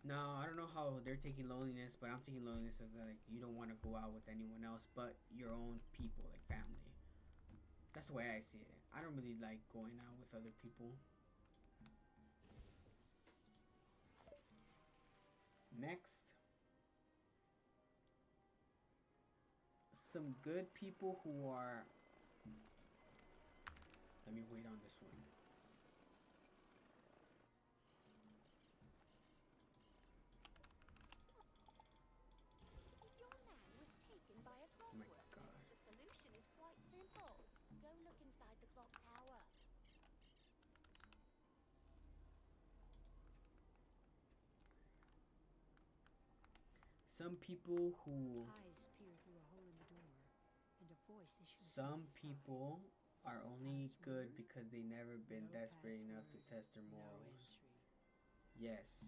Now, I don't know how they're taking loneliness, but I'm taking loneliness as like you don't want to go out with anyone else but your own people, like family. That's the way I see it. I don't really like going out with other people. Next, some good people who are. Let me wait on this one. Your land was taken by a Oh my clockwork. god. The solution is quite simple. Go look inside the clock tower. Some people who. Eyes peer through a hole in the door, and a voice issues from Some inside. people are only good Password? because they never been No desperate enough to password, test their no morals. entry. Yes,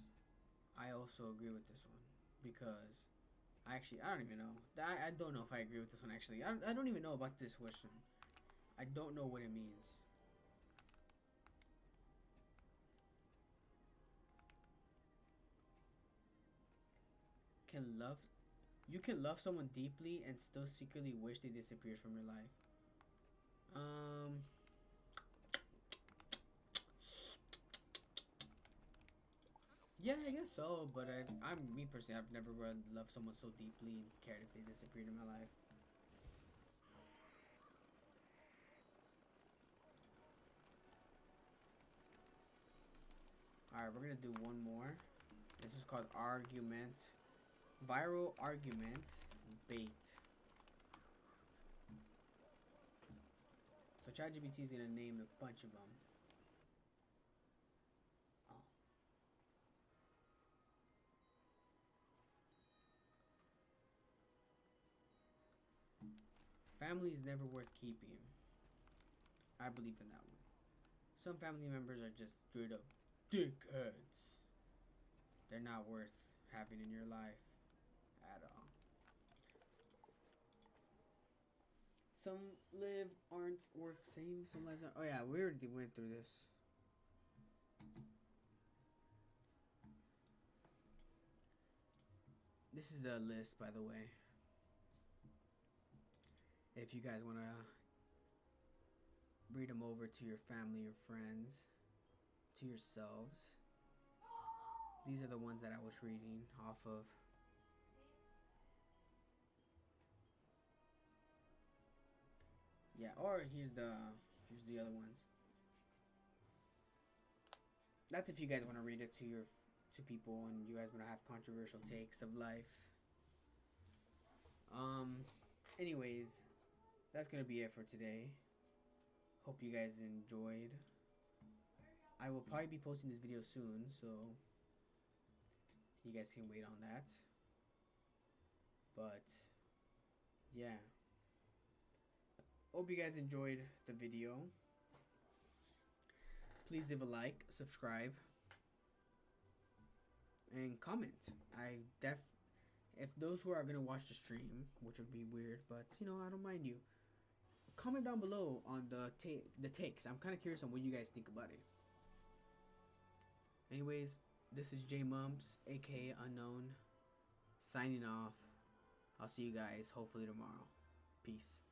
I also agree with this one because I don't even know. I don't know if I agree with this one actually. I don't even know about this question. I don't know what it means. Can love You can love someone deeply and still secretly wish they disappeared from your life. Yeah, I guess so, but I'm me personally. I've never loved someone so deeply and cared if they disappeared in my life. All right, we're gonna do one more. This is called argument, viral argument, bait. So ChatGPT is gonna name a bunch of them. Oh. Family is never worth keeping. I believe in that one. Some family members are just straight up dickheads. They're not worth having in your life at all. Some aren't worth saving. Some lives aren't. Oh yeah, we already went through this. This is the list, by the way. If you guys want to read them over to your family or friends, to yourselves. These are the ones that I was reading off of. Yeah, or here's the other ones. That's if you guys want to read it to people and you guys want to have controversial takes of life. Anyways, that's gonna be it for today. Hope you guys enjoyed. I will probably be posting this video soon, so you guys can wait on that. But yeah, hope you guys enjoyed the video. please leave a like, subscribe, and comment. If those who are gonna watch the stream, which would be weird, but you know, I don't mind you. Comment down below on the takes. I'm kind of curious on what you guys think about it. Anyways, this is J Mumps, aka Unknown, signing off. I'll see you guys hopefully tomorrow. Peace.